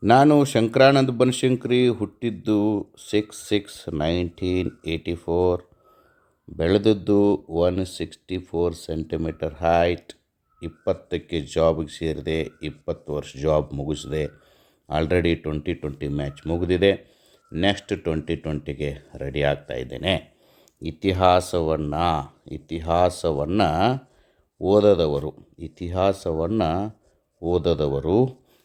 ನಾನು ಶಂಕರಾನಂದ್ ಬನಶಂಕರಿ, ಹುಟ್ಟಿದ್ದು 6/6/1984, ಬೆಳೆದದ್ದು 164 centimetre height. 20ಕ್ಕೆ ಜಾಬಿಗೆ ಸೇರಿದೆ, 20 ವರ್ಷ ಜಾಬ್ ಮುಗಿಸಿದೆ. ಆಲ್ರೆಡಿ 2020 ಮ್ಯಾಚ್ ಮುಗಿದಿದೆ. ನೆಕ್ಸ್ಟ್ 2020ಗೆ ರೆಡಿ ಆಗ್ತಾ ಇದ್ದೇನೆ. ಇತಿಹಾಸವನ್ನು ಓದದವರು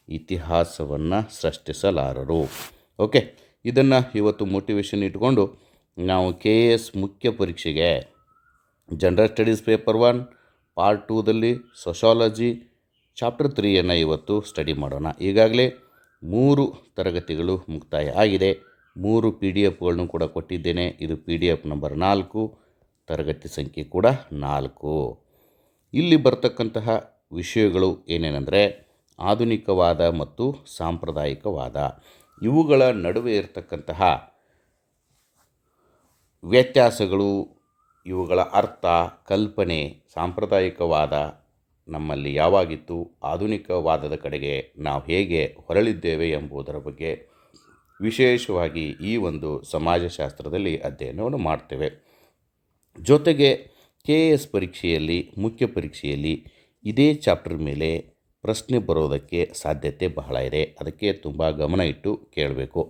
ಇತಿಹಾಸವನ್ನು ಸೃಷ್ಟಿಸಲಾರರು. ಓಕೆ, ಇದನ್ನು ಇವತ್ತು ಮೋಟಿವೇಶನ್ ಇಟ್ಕೊಂಡು ನಾವು KS ಮುಖ್ಯ ಪರೀಕ್ಷೆಗೆ ಜನರಲ್ ಸ್ಟಡೀಸ್ ಪೇಪರ್ 1 ಪಾರ್ಟ್ 2ದಲ್ಲಿ ಸೋಷಾಲಜಿ ಚಾಪ್ಟರ್ 3ಯನ್ನು ಇವತ್ತು ಸ್ಟಡಿ ಮಾಡೋಣ. ಈಗಾಗಲೇ 3 ತರಗತಿಗಳು ಮುಕ್ತಾಯ ಆಗಿದೆ. 3 PDF ಕೂಡ ಕೊಟ್ಟಿದ್ದೇನೆ. ಇದು PDF ನಂಬರ್ 4, ತರಗತಿ ಸಂಖ್ಯೆ ಕೂಡ 4. ಇಲ್ಲಿ ಬರ್ತಕ್ಕಂತಹ ವಿಷಯಗಳು ಏನೇನೆಂದರೆ ಆಧುನಿಕವಾದ ಮತ್ತು ಸಾಂಪ್ರದಾಯಿಕವಾದ, ಇವುಗಳ ನಡುವೆ ಇರತಕ್ಕಂತಹ ವ್ಯತ್ಯಾಸಗಳು, ಇವುಗಳ ಅರ್ಥ, ಕಲ್ಪನೆ, ಸಾಂಪ್ರದಾಯಿಕವಾದ ನಮ್ಮಲ್ಲಿ ಯಾವಾಗಿತ್ತು, ಆಧುನಿಕವಾದದ ಕಡೆಗೆ ನಾವು ಹೇಗೆ ಹೊರಳಿದ್ದೇವೆ ಎಂಬುದರ ಬಗ್ಗೆ ವಿಶೇಷವಾಗಿ ಈ ಒಂದು ಸಮಾಜಶಾಸ್ತ್ರದಲ್ಲಿ ಅಧ್ಯಯನವನ್ನು ಮಾಡ್ತೇವೆ. ಜೊತೆಗೆ KS ಪರೀಕ್ಷೆಯಲ್ಲಿ, ಮುಖ್ಯ ಪರೀಕ್ಷೆಯಲ್ಲಿ ಇದೇ ಚಾಪ್ಟರ್ ಮೇಲೆ ಪ್ರಶ್ನೆ ಬರೋದಕ್ಕೆ ಸಾಧ್ಯತೆ ಬಹಳ ಇದೆ. ಅದಕ್ಕೆ ತುಂಬ ಗಮನ ಇಟ್ಟು ಕೇಳಬೇಕು.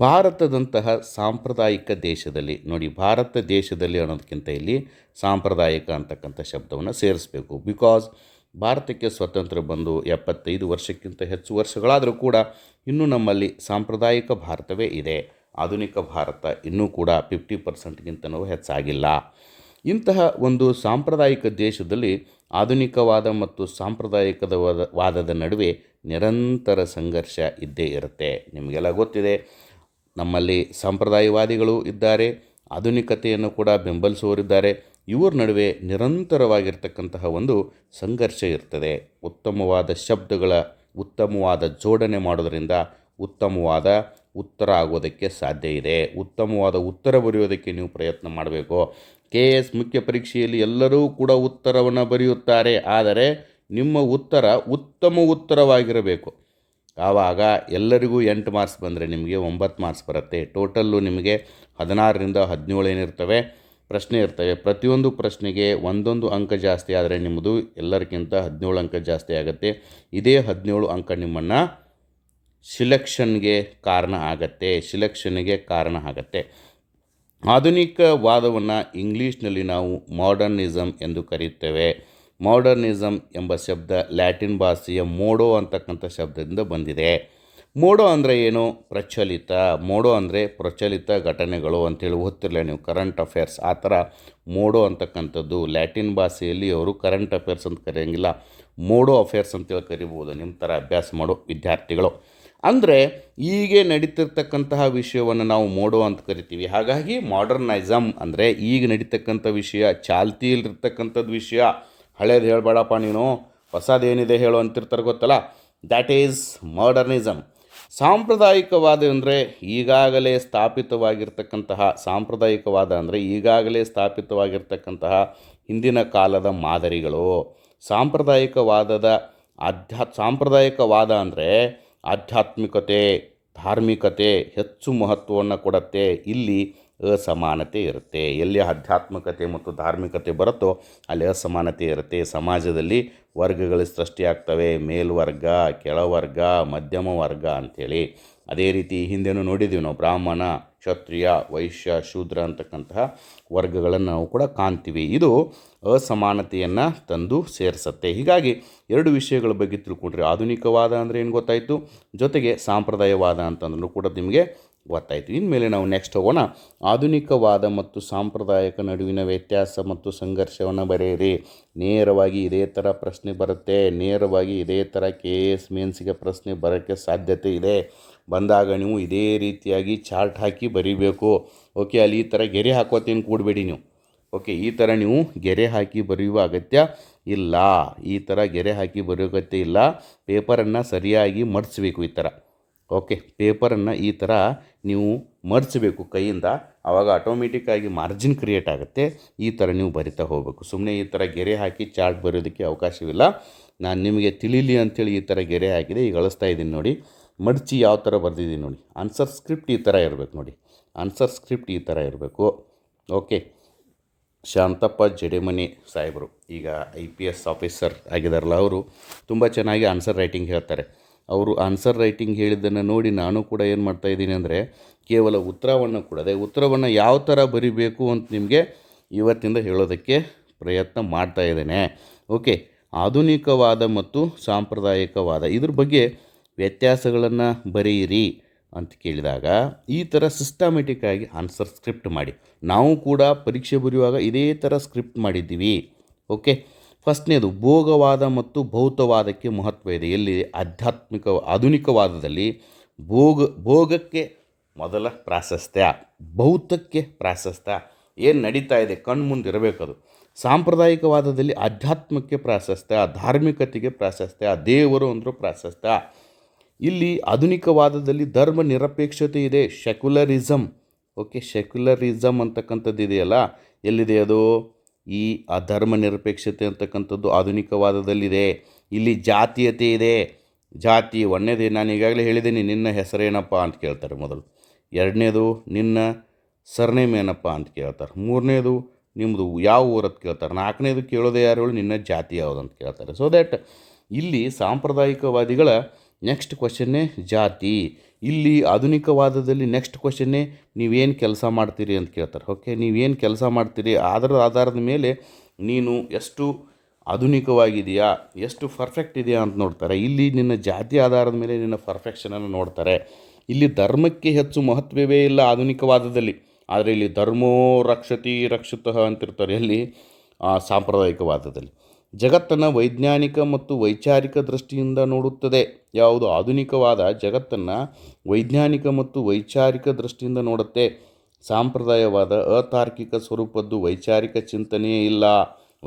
ಭಾರತದಂತಹ ಸಾಂಪ್ರದಾಯಿಕ ದೇಶದಲ್ಲಿ ನೋಡಿ, ಭಾರತ ದೇಶದಲ್ಲಿ ಅನ್ನೋದಕ್ಕಿಂತ ಇಲ್ಲಿ ಸಾಂಪ್ರದಾಯಿಕ ಅಂತಕ್ಕಂಥ ಶಬ್ದವನ್ನು ಸೇರಿಸಬೇಕು. ಬಿಕಾಸ್ ಭಾರತಕ್ಕೆ ಸ್ವತಂತ್ರ ಬಂದು 75 ವರ್ಷಕ್ಕಿಂತ ಹೆಚ್ಚು ವರ್ಷಗಳಾದರೂ ಕೂಡ ಇನ್ನೂ ನಮ್ಮಲ್ಲಿ ಸಾಂಪ್ರದಾಯಿಕ ಭಾರತವೇ ಇದೆ. ಆಧುನಿಕ ಭಾರತ ಇನ್ನೂ ಕೂಡ 50%ಗಿಂತನೂ ಹೆಚ್ಚಾಗಿಲ್ಲ. ಇಂತಹ ಒಂದು ಸಾಂಪ್ರದಾಯಿಕ ದೇಶದಲ್ಲಿ ಆಧುನಿಕವಾದ ಮತ್ತು ವಾದದ ನಡುವೆ ನಿರಂತರ ಸಂಘರ್ಷ ಇದ್ದೇ ಇರುತ್ತೆ. ನಿಮಗೆಲ್ಲ ಗೊತ್ತಿದೆ, ನಮ್ಮಲ್ಲಿ ಸಂಪ್ರದಾಯವಾದಿಗಳು ಇದ್ದಾರೆ, ಆಧುನಿಕತೆಯನ್ನು ಕೂಡ ಬೆಂಬಲಿಸುವವರಿದ್ದಾರೆ. ಇವರ ನಡುವೆ ನಿರಂತರವಾಗಿರ್ತಕ್ಕಂತಹ ಒಂದು ಸಂಘರ್ಷ ಇರ್ತದೆ. ಉತ್ತಮವಾದ ಶಬ್ದಗಳ ಉತ್ತಮವಾದ ಜೋಡಣೆ ಮಾಡೋದರಿಂದ ಉತ್ತಮವಾದ ಉತ್ತರ ಆಗೋದಕ್ಕೆ ಸಾಧ್ಯ ಇದೆ. ಉತ್ತಮವಾದ ಉತ್ತರ ಬರೆಯೋದಕ್ಕೆ ನೀವು ಪ್ರಯತ್ನ ಮಾಡಬೇಕು. KS ಮುಖ್ಯ ಪರೀಕ್ಷೆಯಲ್ಲಿ ಎಲ್ಲರೂ ಕೂಡ ಉತ್ತರವನ್ನು ಬರೆಯುತ್ತಾರೆ, ಆದರೆ ನಿಮ್ಮ ಉತ್ತರ ಉತ್ತಮ ಉತ್ತರವಾಗಿರಬೇಕು. ಆವಾಗ ಎಲ್ಲರಿಗೂ 8 ಮಾರ್ಕ್ಸ್ ಬಂದರೆ ನಿಮಗೆ 9 ಮಾರ್ಕ್ಸ್ ಬರುತ್ತೆ. ಟೋಟಲ್ಲು ನಿಮಗೆ 16ರಿಂದ 17 ಏನಿರ್ತವೆ ಪ್ರಶ್ನೆ ಇರ್ತವೆ. ಪ್ರತಿಯೊಂದು ಪ್ರಶ್ನೆಗೆ ಒಂದೊಂದು ಅಂಕ ಜಾಸ್ತಿ ಆದರೆ ನಿಮ್ಮದು ಎಲ್ಲರಿಗಿಂತ 17 ಅಂಕ ಜಾಸ್ತಿ ಆಗುತ್ತೆ. ಇದೇ 17 ಅಂಕ ನಿಮ್ಮನ್ನು ಸಿಲೆಕ್ಷನ್ಗೆ ಕಾರಣ ಆಗತ್ತೆ. ಆಧುನಿಕವಾದವನ್ನು ಇಂಗ್ಲೀಷ್ನಲ್ಲಿ ನಾವು ಮಾಡರ್ನಿಸಮ್ ಎಂದು ಕರೆಯುತ್ತೇವೆ. ಮಾಡರ್ನಿಸಮ್ ಎಂಬ ಶಬ್ದ ಲ್ಯಾಟಿನ್ ಭಾಷೆಯ ಮೋಡೋ ಅಂತಕ್ಕಂಥ ಶಬ್ದದಿಂದ ಬಂದಿದೆ. ಮೋಡೋ ಅಂದರೆ ಏನು? ಪ್ರಚಲಿತ. ಮೋಡೋ ಅಂದರೆ ಪ್ರಚಲಿತ ಘಟನೆಗಳು ಅಂತೇಳಿ ಓದ್ತಿರಲಿಲ್ಲ ನೀವು, ಕರೆಂಟ್ ಅಫೇರ್ಸ್. ಆ ಥರ ಮೋಡೋ ಅಂತಕ್ಕಂಥದ್ದು ಲ್ಯಾಟಿನ್ ಭಾಷೆಯಲ್ಲಿ ಅವರು ಕರೆಂಟ್ ಅಫೇರ್ಸ್ ಅಂತ ಕರೆಯೋಂಗಿಲ್ಲ, ಮೋಡೋ ಅಫೇರ್ಸ್ ಅಂತೇಳಿ ಕರಿಬೋದು ನಿಮ್ಮ ಥರ ಅಭ್ಯಾಸ ಮಾಡೋ ವಿದ್ಯಾರ್ಥಿಗಳು. ಅಂದರೆ ಹೀಗೆ ನಡೀತಿರ್ತಕ್ಕಂತಹ ವಿಷಯವನ್ನು ನಾವು ಮೋಡೋ ಅಂತ ಕರಿತೀವಿ. ಹಾಗಾಗಿ ಮಾಡರ್ನಿಸಮ್ ಅಂದರೆ ಈಗ ನಡೀತಕ್ಕಂಥ ವಿಷಯ, ಚಾಲ್ತಿಯಲ್ಲಿರ್ತಕ್ಕಂಥದ್ದು ವಿಷಯ. ಹಳೇದು ಹೇಳಬೇಡಪ್ಪ ನೀನು, ಹೊಸದೇನಿದೆ ಹೇಳು ಅಂತಿರ್ತಾರೆ ಗೊತ್ತಲ್ಲ, ದ್ಯಾಟ್ ಈಸ್ ಮಾಡರ್ನಿಸಮ್. ಸಾಂಪ್ರದಾಯಿಕವಾದ ಅಂದರೆ ಈಗಾಗಲೇ ಸ್ಥಾಪಿತವಾಗಿರ್ತಕ್ಕಂತಹ ಹಿಂದಿನ ಕಾಲದ ಮಾದರಿಗಳು. ಸಾಂಪ್ರದಾಯಿಕವಾದ ಅಂದರೆ ಆಧ್ಯಾತ್ಮಿಕತೆ, ಧಾರ್ಮಿಕತೆ ಹೆಚ್ಚು ಮಹತ್ವವನ್ನು ಕೊಡುತ್ತೆ. ಇಲ್ಲಿ ಅಸಮಾನತೆ ಇರುತ್ತೆ. ಎಲ್ಲಿ ಆಧ್ಯಾತ್ಮಿಕತೆ ಮತ್ತು ಧಾರ್ಮಿಕತೆ ಬರುತ್ತೋ ಅಲ್ಲಿ ಅಸಮಾನತೆ ಇರುತ್ತೆ. ಸಮಾಜದಲ್ಲಿ ವರ್ಗಗಳು ಸೃಷ್ಟಿಯಾಗ್ತವೆ, ಮೇಲ್ವರ್ಗ, ಕೆಳವರ್ಗ, ಮಧ್ಯಮ ವರ್ಗ ಅಂಥೇಳಿ. ಅದೇ ರೀತಿ ಹಿಂದೆನೂ ನೋಡಿದ್ದೀವಿ ನಾವು, ಬ್ರಾಹ್ಮಣ, ಕ್ಷತ್ರಿಯ, ವೈಶ್ಯ, ಶೂದ್ರ ಅಂತಕ್ಕಂತಹ ವರ್ಗಗಳನ್ನು ನಾವು ಕೂಡ ಕಾಣ್ತೀವಿ. ಇದು ಅಸಮಾನತೆಯನ್ನು ತಂದು ಸೇರಿಸುತ್ತೆ. ಹೀಗಾಗಿ 2 ವಿಷಯಗಳ ಬಗ್ಗೆ ತಿಳ್ಕೊಂಡ್ರೆ ಆಧುನಿಕವಾದ ಅಂದರೆ ಏನು ಗೊತ್ತಾಯಿತು, ಜೊತೆಗೆ ಸಾಂಪ್ರದಾಯವಾದ ಅಂತಂದ್ರೂ ಕೂಡ ನಿಮಗೆ ಗೊತ್ತಾಯಿತು. ಇನ್ಮೇಲೆ ನಾವು ನೆಕ್ಸ್ಟ್ ಹೋಗೋಣ. ಆಧುನಿಕವಾದ ಮತ್ತು ಸಾಂಪ್ರದಾಯಿಕ ನಡುವಿನ ವ್ಯತ್ಯಾಸ ಮತ್ತು ಸಂಘರ್ಷವನ್ನು ಬರೆಯಿರಿ. ನೇರವಾಗಿ ಇದೇ ಥರ ಪ್ರಶ್ನೆ ಬರುತ್ತೆ. ನೇರವಾಗಿ ಇದೇ ಥರ KS ಮೇನ್ಸ್ಗೆ ಪ್ರಶ್ನೆ ಬರೋಕ್ಕೆ ಸಾಧ್ಯತೆ ಇದೆ. ಬಂದಾಗ ನೀವು ಇದೇ ರೀತಿಯಾಗಿ ಚಾರ್ಟ್ ಹಾಕಿ ಬರೀಬೇಕು. ಓಕೆ, ಅಲ್ಲಿ ಈ ಥರ ಗೆರೆ ಹಾಕೋತೇನು ಕೂಡಬೇಡಿ ನೀವು. ಓಕೆ, ಈ ಥರ ನೀವು ಗೆರೆ ಹಾಕಿ ಬರೆಯುವ ಅಗತ್ಯ ಇಲ್ಲ. ಪೇಪರನ್ನು ಸರಿಯಾಗಿ ಮಡಿಸ್ಬೇಕು ಈ ಥರ. ಓಕೆ, ಪೇಪರನ್ನು ಈ ಥರ ನೀವು ಮರ್ಚಬೇಕು ಕೈಯಿಂದ, ಆವಾಗ ಆಟೋಮೆಟಿಕ್ಕಾಗಿ ಮಾರ್ಜಿನ್ ಕ್ರಿಯೇಟ್ ಆಗುತ್ತೆ. ಈ ಥರ ನೀವು ಬರಿತಾ ಹೋಗಬೇಕು. ಸುಮ್ಮನೆ ಈ ಥರ ಗೆರೆ ಹಾಕಿ ಚಾರ್ಟ್ ಬರೆಯೋದಕ್ಕೆ ಅವಕಾಶವಿಲ್ಲ. ನಾನು ನಿಮಗೆ ತಿಳಿಲಿ ಅಂಥೇಳಿ ಈ ಥರ ಗೆರೆ ಹಾಕಿದೆ. ಈಗ ಅಳಿಸ್ತಾ ಇದ್ದೀನಿ ನೋಡಿ. ಮಡಚಿ ಯಾವ ಥರ ಬರೆದಿದ್ದೀನಿ ನೋಡಿ. ಆನ್ಸರ್ ಸ್ಕ್ರಿಪ್ಟ್ ಈ ಥರ ಇರಬೇಕು ನೋಡಿ. ಆನ್ಸರ್ ಸ್ಕ್ರಿಪ್ಟ್ ಈ ಥರ ಇರಬೇಕು. ಓಕೆ. ಶಾಂತಪ್ಪ ಜಡೆಮನಿ ಸಾಹೇಬರು ಈಗ IPS ಆಫೀಸರ್ ಆಗಿದಾರಲ್ಲ, ಅವರು ತುಂಬ ಚೆನ್ನಾಗಿ ಆನ್ಸರ್ ರೈಟಿಂಗ್ ಹೇಳ್ತಾರೆ. ಅವರು ಆನ್ಸರ್ ರೈಟಿಂಗ್ ಹೇಳಿದ್ದನ್ನು ನೋಡಿ ನಾನು ಕೂಡ ಏನು ಮಾಡ್ತಾಯಿದ್ದೀನಿ ಅಂದರೆ, ಕೇವಲ ಉತ್ತರವನ್ನು ಕೊಡದೆ ಉತ್ತರವನ್ನು ಯಾವ ಥರ ಬರಿಬೇಕು ಅಂತ ನಿಮಗೆ ಇವತ್ತಿಂದ ಹೇಳೋದಕ್ಕೆ ಪ್ರಯತ್ನ ಮಾಡ್ತಾ ಇದ್ದೇನೆ. ಓಕೆ. ಆಧುನಿಕವಾದ ಮತ್ತು ಸಾಂಪ್ರದಾಯಿಕವಾದ ಇದ್ರ ಬಗ್ಗೆ ವ್ಯತ್ಯಾಸಗಳನ್ನು ಬರೆಯಿರಿ ಅಂತ ಕೇಳಿದಾಗ ಈ ಥರ ಸಿಸ್ಟಮೆಟಿಕ್ಕಾಗಿ ಆನ್ಸರ್ ಸ್ಕ್ರಿಪ್ಟ್ ಮಾಡಿ. ನಾವು ಕೂಡ ಪರೀಕ್ಷೆ ಬರೆಯುವಾಗ ಇದೇ ಥರ ಸ್ಕ್ರಿಪ್ಟ್ ಮಾಡಿದ್ದೀವಿ. ಓಕೆ. ಫಸ್ಟ್ನೇದು, ಭೋಗವಾದ ಮತ್ತು ಭೌತವಾದಕ್ಕೆ ಮಹತ್ವ ಇದೆ. ಎಲ್ಲಿ? ಆಧುನಿಕವಾದದಲ್ಲಿ ಭೋಗಕ್ಕೆ ಮೊದಲ ಪ್ರಾಶಸ್ತ್ಯ, ಭೌತಕ್ಕೆ ಪ್ರಾಶಸ್ತ್ಯ. ಏನು ನಡೀತಾ ಇದೆ ಕಣ್ಣು ಮುಂದೆ ಇರಬೇಕದು. ಸಾಂಪ್ರದಾಯಿಕವಾದದಲ್ಲಿ ಆಧ್ಯಾತ್ಮಕ್ಕೆ ಪ್ರಾಶಸ್ತ್ಯ, ಧಾರ್ಮಿಕತೆಗೆ ಪ್ರಾಶಸ್ತ್ಯ, ದೇವರು ಅಂದರೂ ಪ್ರಾಶಸ್ತ್ಯ. ಇಲ್ಲಿ ಆಧುನಿಕವಾದದಲ್ಲಿ ಧರ್ಮ ನಿರಪೇಕ್ಷತೆ ಇದೆ, ಸೆಕ್ಯುಲರಿಸಮ್. ಓಕೆ. ಸೆಕ್ಯುಲರಿಸಮ್ ಅಂತಕ್ಕಂಥದ್ದು ಇದೆಯಲ್ಲ, ಎಲ್ಲಿದೆ ಅದು? ಈ ಧರ್ಮ ನಿರಪೇಕ್ಷತೆ ಅಂತಕ್ಕಂಥದ್ದು ಆಧುನಿಕವಾದದಲ್ಲಿದೆ. ಇಲ್ಲಿ ಜಾತೀಯತೆ ಇದೆ. ಜಾತಿ ಒಂದನೇದು, ನಾನು ಈಗಾಗಲೇ ಹೇಳಿದ್ದೀನಿ, ನಿನ್ನ ಹೆಸರೇನಪ್ಪ ಅಂತ ಕೇಳ್ತಾರೆ ಮೊದಲು. ಎರಡನೇದು, ನಿನ್ನ ಸರ್ನೇಮ್ ಏನಪ್ಪ ಅಂತ ಕೇಳ್ತಾರೆ. ಮೂರನೇದು, ನಿಮ್ಮದು ಯಾವ ಊರತ್ತು ಕೇಳ್ತಾರೆ. ನಾಲ್ಕನೇದು ಕೇಳೋದೇ ಯಾರು ಹೇಳಿ, ನಿನ್ನ ಜಾತಿ ಯಾವುದು ಅಂತ ಕೇಳ್ತಾರೆ. ಸೊ ದ್ಯಾಟ್ ಇಲ್ಲಿ ಸಾಂಪ್ರದಾಯಿಕವಾದಿಗಳ ನೆಕ್ಸ್ಟ್ ಕ್ವಶನ್ನೇ ಜಾತಿ. ಇಲ್ಲಿ ಆಧುನಿಕವಾದದಲ್ಲಿ ನೆಕ್ಸ್ಟ್ ಕ್ವಶನ್ನೇ ನೀವೇನು ಕೆಲಸ ಮಾಡ್ತೀರಿ ಅಂತ ಕೇಳ್ತಾರೆ. ಓಕೆ. ನೀವೇನು ಕೆಲಸ ಮಾಡ್ತೀರಿ ಅದರ ಆಧಾರದ ಮೇಲೆ ನೀನು ಎಷ್ಟು ಆಧುನಿಕವಾಗಿದೆಯಾ, ಎಷ್ಟು ಪರ್ಫೆಕ್ಟ್ ಇದೆಯಾ ಅಂತ ನೋಡ್ತಾರೆ. ಇಲ್ಲಿ ನಿನ್ನ ಜಾತಿ ಆಧಾರದ ಮೇಲೆ ನಿನ್ನ ಪರ್ಫೆಕ್ಷನನ್ನು ನೋಡ್ತಾರೆ. ಇಲ್ಲಿ ಧರ್ಮಕ್ಕೆ ಹೆಚ್ಚು ಮಹತ್ವವೇ ಇಲ್ಲ ಆಧುನಿಕವಾದದಲ್ಲಿ. ಆದರೆ ಇಲ್ಲಿ ಧರ್ಮೋ ರಕ್ಷತಿ ರಕ್ಷತಃ ಅಂತಿರ್ತಾರೆ. ಎಲ್ಲಿ? ಸಾಂಪ್ರದಾಯಿಕವಾದದಲ್ಲಿ. ಜಗತ್ತನ್ನು ವೈಜ್ಞಾನಿಕ ಮತ್ತು ವೈಚಾರಿಕ ದೃಷ್ಟಿಯಿಂದ ನೋಡುತ್ತದೆ. ಯಾವುದು? ಆಧುನಿಕವಾದ ಜಗತ್ತನ್ನು ವೈಜ್ಞಾನಿಕ ಮತ್ತು ವೈಚಾರಿಕ ದೃಷ್ಟಿಯಿಂದ ನೋಡುತ್ತೆ. ಸಾಂಪ್ರದಾಯವಾದ ಅತಾರ್ಕಿಕ ಸ್ವರೂಪದ್ದು, ವೈಚಾರಿಕ ಚಿಂತನೆಯೇ ಇಲ್ಲ,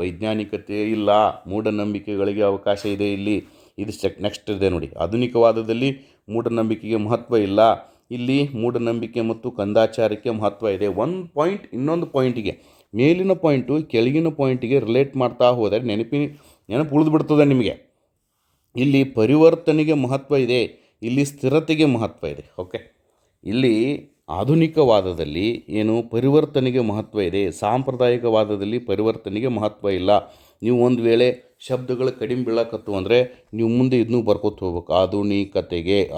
ವೈಜ್ಞಾನಿಕತೆ ಇಲ್ಲ, ಮೂಢನಂಬಿಕೆಗಳಿಗೆ ಅವಕಾಶ ಇದೆ ಇಲ್ಲಿ. ಇದು ನೆಕ್ಸ್ಟ್ ಇದೆ ನೋಡಿ. ಆಧುನಿಕವಾದದಲ್ಲಿ ಮೂಢನಂಬಿಕೆಗೆ ಮಹತ್ವ ಇಲ್ಲ. ಇಲ್ಲಿ ಮೂಢನಂಬಿಕೆ ಮತ್ತು ಕಂದಾಚಾರಕ್ಕೆ ಮಹತ್ವ ಇದೆ. ಒಂದು ಪಾಯಿಂಟ್ ಇನ್ನೊಂದು ಪಾಯಿಂಟಿಗೆ, ಮೇಲಿನ ಪಾಯಿಂಟು ಕೆಳಗಿನ ಪಾಯಿಂಟಿಗೆ ರಿಲೇಟ್ ಮಾಡ್ತಾ ಹೋದರೆ ನೆನಪು ಉಳಿದು ಬಿಡ್ತದೆ ನಿಮಗೆ. ಇಲ್ಲಿ ಪರಿವರ್ತನೆಗೆ ಮಹತ್ವ ಇದೆ, ಇಲ್ಲಿ ಸ್ಥಿರತೆಗೆ ಮಹತ್ವ ಇದೆ. ಓಕೆ. ಇಲ್ಲಿ ಆಧುನಿಕವಾದದಲ್ಲಿ ಏನು ಪರಿವರ್ತನೆಗೆ ಮಹತ್ವ ಇದೆ, ಸಾಂಪ್ರದಾಯಿಕವಾದದಲ್ಲಿ ಪರಿವರ್ತನೆಗೆ ಮಹತ್ವ ಇಲ್ಲ. ನೀವು ಒಂದು ವೇಳೆ ಶಬ್ದಗಳು ಕಡಿಮೆ ಬೀಳಕತ್ತು ಅಂದರೆ ನೀವು ಮುಂದೆ ಇದನ್ನೂ ಬರ್ಕೋತ ಹೋಗ್ಬೇಕು.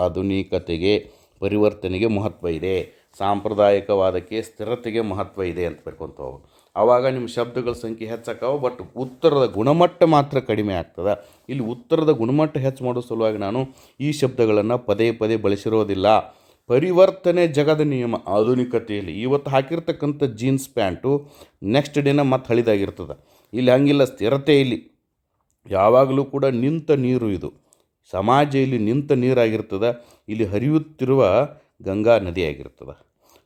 ಆಧುನಿಕತೆಗೆ ಪರಿವರ್ತನೆಗೆ ಮಹತ್ವ ಇದೆ, ಸಾಂಪ್ರದಾಯಿಕವಾದಕ್ಕೆ ಸ್ಥಿರತೆಗೆ ಮಹತ್ವ ಇದೆ ಅಂತ ಬರ್ಕೊತ ಹೋಗ್ಬೇಕು. ಆವಾಗ ನಿಮ್ಮ ಶಬ್ದಗಳ ಸಂಖ್ಯೆ ಹೆಚ್ಚಾಕಾವು, ಬಟ್ ಉತ್ತರದ ಗುಣಮಟ್ಟ ಮಾತ್ರ ಕಡಿಮೆ ಆಗ್ತದೆ. ಇಲ್ಲಿ ಉತ್ತರದ ಗುಣಮಟ್ಟ ಹೆಚ್ಚು ಮಾಡೋ ಸಲುವಾಗಿ ನಾನು ಈ ಶಬ್ದಗಳನ್ನು ಪದೇ ಪದೇ ಬಳಸಿರೋದಿಲ್ಲ. ಪರಿವರ್ತನೆ ಜಗದ ನಿಯಮ. ಆಧುನಿಕತೆಯಲ್ಲಿ ಇವತ್ತು ಹಾಕಿರ್ತಕ್ಕಂಥ ಜೀನ್ಸ್ ಪ್ಯಾಂಟು ನೆಕ್ಸ್ಟ್ ಡೇನ ಮತ್ತೆ ಹಳಿದಾಗಿರ್ತದೆ. ಇಲ್ಲಿ ಹಂಗಿಲ್ಲ, ಸ್ಥಿರತೆ. ಇಲ್ಲಿ ಯಾವಾಗಲೂ ಕೂಡ ನಿಂತ ನೀರು, ಇದು ಸಮಾಜ ಇಲ್ಲಿ ನಿಂತ ನೀರಾಗಿರ್ತದೆ. ಇಲ್ಲಿ ಹರಿಯುತ್ತಿರುವ ಗಂಗಾ ನದಿಯಾಗಿರ್ತದೆ.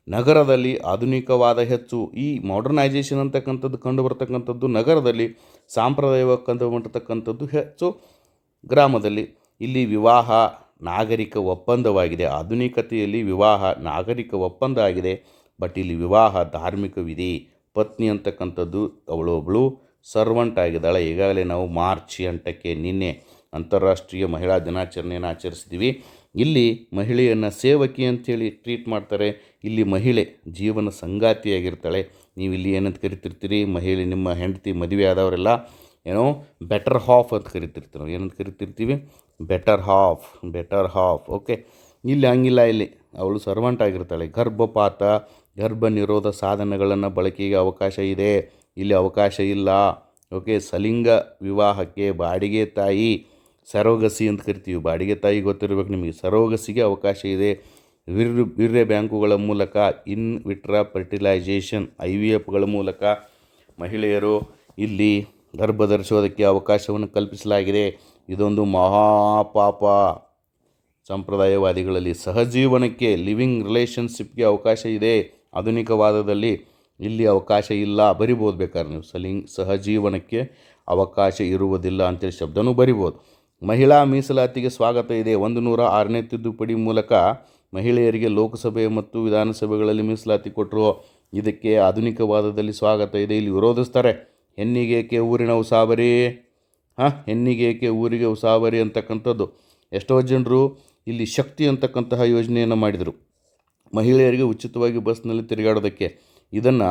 ನಗರದಲ್ಲಿ ಆಧುನಿಕವಾದ ಹೆಚ್ಚು, ಈ ಮಾಡರ್ನೈಜೇಷನ್ ಅಂತಕ್ಕಂಥದ್ದು ಕಂಡು ಬರ್ತಕ್ಕಂಥದ್ದು ನಗರದಲ್ಲಿ, ಸಾಂಪ್ರದಾಯಿಕ ಕಂಡು ಬರ್ತಕ್ಕಂಥದ್ದು ಹೆಚ್ಚು ಗ್ರಾಮದಲ್ಲಿ. ಇಲ್ಲಿ ವಿವಾಹ ನಾಗರಿಕ ಒಪ್ಪಂದವಾಗಿದೆ. ಆಧುನಿಕತೆಯಲ್ಲಿ ವಿವಾಹ ನಾಗರಿಕ ಒಪ್ಪಂದ ಆಗಿದೆ, ಬಟ್ ಇಲ್ಲಿ ವಿವಾಹ ಧಾರ್ಮಿಕ ವಿಧಿ. ಪತ್ನಿ ಅಂತಕ್ಕಂಥದ್ದು ಅವಳೊಬ್ಬಳು ಸರ್ವಂಟ್ ಆಗಿದ್ದಾಳೆ. ಈಗಾಗಲೇ ನಾವು ಮಾರ್ಚ್ 8ಕ್ಕೆ ನಿನ್ನೆ ಅಂತಾರಾಷ್ಟ್ರೀಯ ಮಹಿಳಾ ದಿನಾಚರಣೆಯನ್ನು ಆಚರಿಸಿದ್ದೀವಿ. ಇಲ್ಲಿ ಮಹಿಳೆಯನ್ನು ಸೇವಕಿ ಅಂಥೇಳಿ ಟ್ರೀಟ್ ಮಾಡ್ತಾರೆ. ಇಲ್ಲಿ ಮಹಿಳೆ ಜೀವನ ಸಂಗಾತಿಯಾಗಿರ್ತಾಳೆ. ನೀವು ಇಲ್ಲಿ ಏನಂತ ಕರಿತಿರ್ತೀರಿ? ಮಹಿಳೆ, ನಿಮ್ಮ ಹೆಂಡತಿ ಮದುವೆ ಆದವರೆಲ್ಲ ಏನೋ ಬೆಟರ್ ಹಾಫ್ ಅಂತ ಕರಿತಿರ್ತೀವಿ. ನಾವು ಏನಂತ ಕರಿತಿರ್ತೀವಿ? Better half. ಓಕೆ. ಇಲ್ಲಿ ಹಂಗಿಲ್ಲ. ಇಲ್ಲಿ ಅವಳು ಸರ್ವಂಟ್ ಆಗಿರ್ತಾಳೆ. ಗರ್ಭಪಾತ, ಗರ್ಭ ನಿರೋಧ ಸಾಧನಗಳನ್ನು ಬಳಕೆಗೆ ಅವಕಾಶ ಇದೆ, ಇಲ್ಲಿ ಅವಕಾಶ ಇಲ್ಲ. ಓಕೆ. ಸಲಿಂಗ ವಿವಾಹಕ್ಕೆ ಬಾಡಿಗೆ ತಾಯಿ, ಸರೋಗಸಿ ಅಂತ ಕರಿತೀವಿ. ಬಾಡಿಗೆ ತಾಯಿ ಗೊತ್ತಿರಬೇಕು ನಿಮಗೆ. ಸರೋಗಸಿಗೆ ಅವಕಾಶ ಇದೆ. ವೀರ್ಯ ಬ್ಯಾಂಕುಗಳ ಮೂಲಕ, ಇನ್ ವಿಟ್ರಾ ಫರ್ಟಿಲೈಜೇಷನ್ IVFಗಳ ಮೂಲಕ ಮಹಿಳೆಯರು ಇಲ್ಲಿ ಗರ್ಭ ಧರಿಸೋದಕ್ಕೆ ಅವಕಾಶವನ್ನು ಕಲ್ಪಿಸಲಾಗಿದೆ. ಇದೊಂದು ಮಹಾಪಾಪ. ಸಂಪ್ರದಾಯವಾದಿಗಳಲ್ಲಿ ಸಹಜೀವನಕ್ಕೆ, ಲಿವಿಂಗ್ ರಿಲೇಷನ್ಶಿಪ್ಗೆ ಅವಕಾಶ ಇದೆ. ಆಧುನಿಕವಾದದಲ್ಲಿ ಇಲ್ಲಿ ಅವಕಾಶ ಇಲ್ಲ. ಬರಿಬೋದು ಬೇಕಾದ್ರೆ ನೀವು, ಸಹಜೀವನಕ್ಕೆ ಅವಕಾಶ ಇರುವುದಿಲ್ಲ ಅಂತೇಳಿ ಶಬ್ದನೂ ಬರಿಬೋದು. ಮಹಿಳಾ ಮೀಸಲಾತಿಗೆ ಸ್ವಾಗತ ಇದೆ. 106ನೇ ತಿದ್ದುಪಡಿ ಮೂಲಕ ಮಹಿಳೆಯರಿಗೆ ಲೋಕಸಭೆ ಮತ್ತು ವಿಧಾನಸಭೆಗಳಲ್ಲಿ ಮೀಸಲಾತಿ ಕೊಟ್ಟರು. ಇದಕ್ಕೆ ಆಧುನಿಕವಾದದಲ್ಲಿ ಸ್ವಾಗತ ಇದೆ. ಇಲ್ಲಿ ವಿರೋಧಿಸ್ತಾರೆ. ಹೆಣ್ಣಿಗೇಕೆ ಊರಿನ ಉಸಾಬರಿ, ಹೆಣ್ಣಿಗೇಕೆ ಊರಿಗೆ ಉಸಾಬರಿ ಅಂತಕ್ಕಂಥದ್ದು. ಎಷ್ಟೋ ಜನರು ಇಲ್ಲಿ ಶಕ್ತಿ ಅಂತಕ್ಕಂತಹ ಯೋಜನೆಯನ್ನು ಮಾಡಿದರು, ಮಹಿಳೆಯರಿಗೆ ಉಚಿತವಾಗಿ ಬಸ್ನಲ್ಲಿ ತಿರುಗಾಡೋದಕ್ಕೆ. ಇದನ್ನು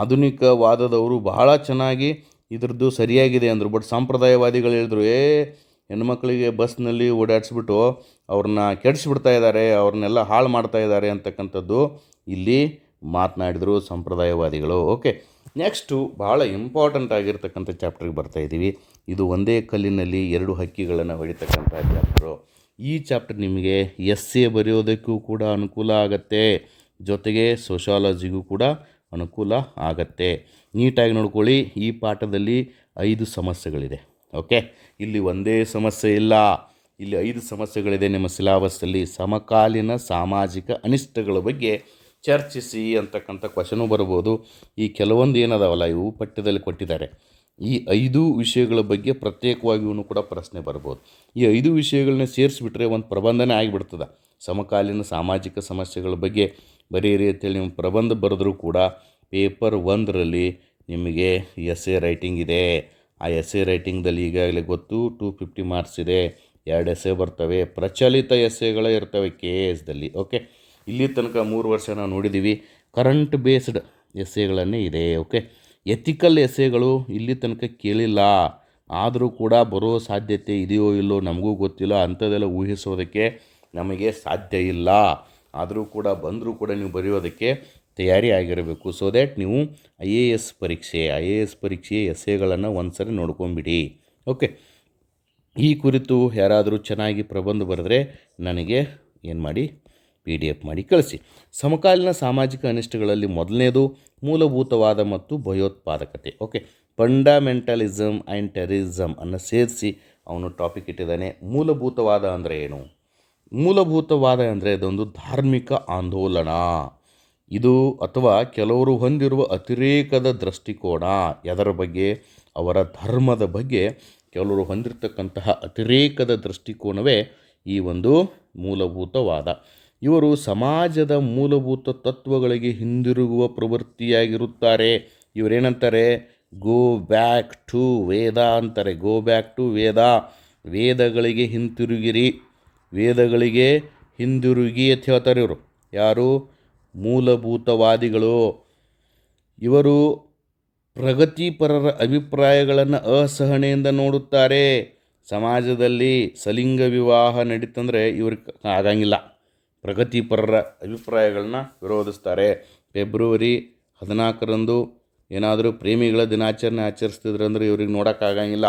ಆಧುನಿಕವಾದದವರು ಬಹಳ ಚೆನ್ನಾಗಿ ಇದ್ರದ್ದು ಸರಿಯಾಗಿದೆ ಅಂದರು. ಬಟ್ ಸಾಂಪ್ರದಾಯವಾದಿಗಳು ಹೇಳಿದ್ರು, ಹೆಣ್ಮಕ್ಳಿಗೆ ಬಸ್ನಲ್ಲಿ ಓಡಾಡಿಸ್ಬಿಟ್ಟು ಅವ್ರನ್ನ ಕೆಡಿಸ್ಬಿಡ್ತಾ ಇದ್ದಾರೆ, ಅವ್ರನ್ನೆಲ್ಲ ಹಾಳು ಮಾಡ್ತಾ ಇದ್ದಾರೆ ಅಂತಕ್ಕಂಥದ್ದು ಇಲ್ಲಿ ಮಾತನಾಡಿದರು ಸಂಪ್ರದಾಯವಾದಿಗಳು. ಓಕೆ, ನೆಕ್ಸ್ಟು ಭಾಳ ಇಂಪಾರ್ಟೆಂಟ್ ಆಗಿರ್ತಕ್ಕಂಥ ಚಾಪ್ಟ್ರಿಗೆ ಬರ್ತಾಯಿದ್ದೀವಿ. ಇದು ಒಂದೇ ಕಲ್ಲಿನಲ್ಲಿ ಎರಡು ಹಕ್ಕಿಗಳನ್ನು ಹೊಡಿತಕ್ಕಂಥ ಚಾಪ್ಟ್ರು. ಈ ಚಾಪ್ಟರ್ ನಿಮಗೆ ಎಸ್ಸೆ ಬರೆಯೋದಕ್ಕೂ ಕೂಡ ಅನುಕೂಲ ಆಗತ್ತೆ, ಜೊತೆಗೆ ಸೋಷಾಲಜಿಗೂ ಕೂಡ ಅನುಕೂಲ ಆಗತ್ತೆ. ನೀಟಾಗಿ ನೋಡ್ಕೊಳ್ಳಿ. ಈ ಪಾಠದಲ್ಲಿ 5 ಸಮಸ್ಯೆಗಳಿದೆ. ಓಕೆ, ಇಲ್ಲಿ ಒಂದೇ ಸಮಸ್ಯೆ ಇಲ್ಲ, ಇಲ್ಲಿ 5 ಸಮಸ್ಯೆಗಳಿದೆ ನಿಮ್ಮ ಸಿಲಾಬಸ್ಸಲ್ಲಿ. ಸಮಕಾಲೀನ ಸಾಮಾಜಿಕ ಅನಿಷ್ಟಗಳ ಬಗ್ಗೆ ಚರ್ಚಿಸಿ ಅಂತಕ್ಕಂಥ ಕ್ವಶನು ಬರ್ಬೋದು. ಈ ಕೆಲವೊಂದು ಏನದಾವಲ್ಲ ಇವು ಪಠ್ಯದಲ್ಲಿ ಕೊಟ್ಟಿದ್ದಾರೆ. ಈ 5 ವಿಷಯಗಳ ಬಗ್ಗೆ ಪ್ರತ್ಯೇಕವಾಗಿಯೂ ಕೂಡ ಪ್ರಶ್ನೆ ಬರ್ಬೋದು. ಈ 5 ವಿಷಯಗಳನ್ನ ಸೇರಿಸ್ಬಿಟ್ರೆ ಒಂದು ಪ್ರಬಂಧನೇ ಆಗಿಬಿಡ್ತದೆ. ಸಮಕಾಲೀನ ಸಾಮಾಜಿಕ ಸಮಸ್ಯೆಗಳ ಬಗ್ಗೆ ಬರೀರಿ ಅಂತೇಳಿ ನೀವು ಪ್ರಬಂಧ ಬರೆದ್ರೂ ಕೂಡ ಪೇಪರ್ 1ರಲ್ಲಿ ನಿಮಗೆ ಎಸ್ಸೆ ರೈಟಿಂಗ್ ಇದೆ. ಆ ಎಸ್ಸೆ ರೈಟಿಂಗ್ದಲ್ಲಿ ಈಗಾಗಲೇ ಗೊತ್ತು 250 ಮಾರ್ಕ್ಸ್ ಇದೆ. 2 ಎಸ್ಸೆ ಬರ್ತವೆ, ಪ್ರಚಲಿತ ಎಸ್ಸೆಗಳೇ ಇರ್ತವೆ KSದಲ್ಲಿ. ಓಕೆ, ಇಲ್ಲಿ ತನಕ 3 ವರ್ಷ ನಾವು ನೋಡಿದ್ದೀವಿ. ಕರೆಂಟ್ ಬೇಸ್ಡ್ ಎಸ್ಸೆಗಳನ್ನೇ ಇದೆ. ಓಕೆ, ಎಥಿಕಲ್ ಎಸ್ಸೆಗಳು ಇಲ್ಲಿ ತನಕ ಕೇಳಿಲ್ಲ, ಆದರೂ ಕೂಡ ಬರೋ ಸಾಧ್ಯತೆ ಇದೆಯೋ ಇಲ್ಲೋ ನಮಗೂ ಗೊತ್ತಿಲ್ಲ. ಅಂಥದ್ದೆಲ್ಲ ಊಹಿಸೋದಕ್ಕೆ ನಮಗೆ ಸಾಧ್ಯ ಇಲ್ಲ. ಆದರೂ ಕೂಡ ಬಂದರೂ ಕೂಡ ನೀವು ಬರೆಯೋದಕ್ಕೆ ತಯಾರಿ ಆಗಿರಬೇಕು. ಸೊ ದ್ಯಾಟ್ ನೀವು IAS ಪರೀಕ್ಷೆ ಎಸ್ಸೆಗಳನ್ನು ಒಂದು ಸರಿ ನೋಡ್ಕೊಂಬಿಡಿ. ಓಕೆ, ಈ ಕುರಿತು ಯಾರಾದರೂ ಚೆನ್ನಾಗಿ ಪ್ರಬಂಧ ಬರೆದ್ರೆ ನನಗೆ ಏನು ಮಾಡಿ PDF ಮಾಡಿ ಕಳಿಸಿ. ಸಮಕಾಲೀನ ಸಾಮಾಜಿಕ ಅನಿಷ್ಟಗಳಲ್ಲಿ ಮೊದಲನೇದು ಮೂಲಭೂತವಾದ ಮತ್ತು ಭಯೋತ್ಪಾದಕತೆ. ಓಕೆ, ಫಂಡಮೆಂಟಲಿಸಮ್ ಆ್ಯಂಡ್ ಟೆರರಿಸಮ್ ಅನ್ನು ಸೇರಿಸಿ ಅವನು ಟಾಪಿಕ್ ಇಟ್ಟಿದ್ದಾನೆ. ಮೂಲಭೂತವಾದ ಅಂದರೆ ಏನು? ಮೂಲಭೂತವಾದ ಅಂದರೆ ಇದೊಂದು ಧಾರ್ಮಿಕ ಆಂದೋಲನ. ಇದು ಅಥವಾ ಕೆಲವರು ಹೊಂದಿರುವ ಅತಿರೇಕದ ದೃಷ್ಟಿಕೋನ. ಅದರ ಬಗ್ಗೆ, ಅವರ ಧರ್ಮದ ಬಗ್ಗೆ ಕೆಲವರು ಹೊಂದಿರತಕ್ಕಂತಹ ಅತಿರೇಕದ ದೃಷ್ಟಿಕೋನವೇ ಈ ಒಂದು ಮೂಲಭೂತವಾದ. ಇವರು ಸಮಾಜದ ಮೂಲಭೂತ ತತ್ವಗಳಿಗೆ ಹಿಂದಿರುಗುವ ಪ್ರವೃತ್ತಿಯಾಗಿರುತ್ತಾರೆ. ಇವರೇನಂತಾರೆ? ಗೋ ಬ್ಯಾಕ್ ಟು ವೇದ ಅಂತಾರೆ. ಗೋ ಬ್ಯಾಕ್ ಟು ವೇದ, ವೇದಗಳಿಗೆ ಹಿಂತಿರುಗಿರಿ, ವೇದಗಳಿಗೆ ಹಿಂದಿರುಗಿ ಅಂತ ಹೇಳ್ತಾರೆ ಇವರು. ಯಾರು? ಮೂಲಭೂತವಾದಿಗಳು. ಇವರು ಪ್ರಗತಿಪರರ ಅಭಿಪ್ರಾಯಗಳನ್ನು ಅಸಹನೆಯಿಂದ ನೋಡುತ್ತಾರೆ. ಸಮಾಜದಲ್ಲಿ ಸಲಿಂಗ ವಿವಾಹ ನಡೀತಂದರೆ ಇವ್ರಿಗೆ ಆಗಂಗಿಲ್ಲ. ಪ್ರಗತಿಪರರ ಅಭಿಪ್ರಾಯಗಳನ್ನ ವಿರೋಧಿಸ್ತಾರೆ. ಫೆಬ್ರವರಿ 14ರಂದು ಏನಾದರೂ ಪ್ರೇಮಿಗಳ ದಿನಾಚರಣೆ ಆಚರಿಸ್ತಿದ್ರಂದ್ರೆ ಇವ್ರಿಗೆ ನೋಡೋಕ್ಕಾಗಂಗಿಲ್ಲ.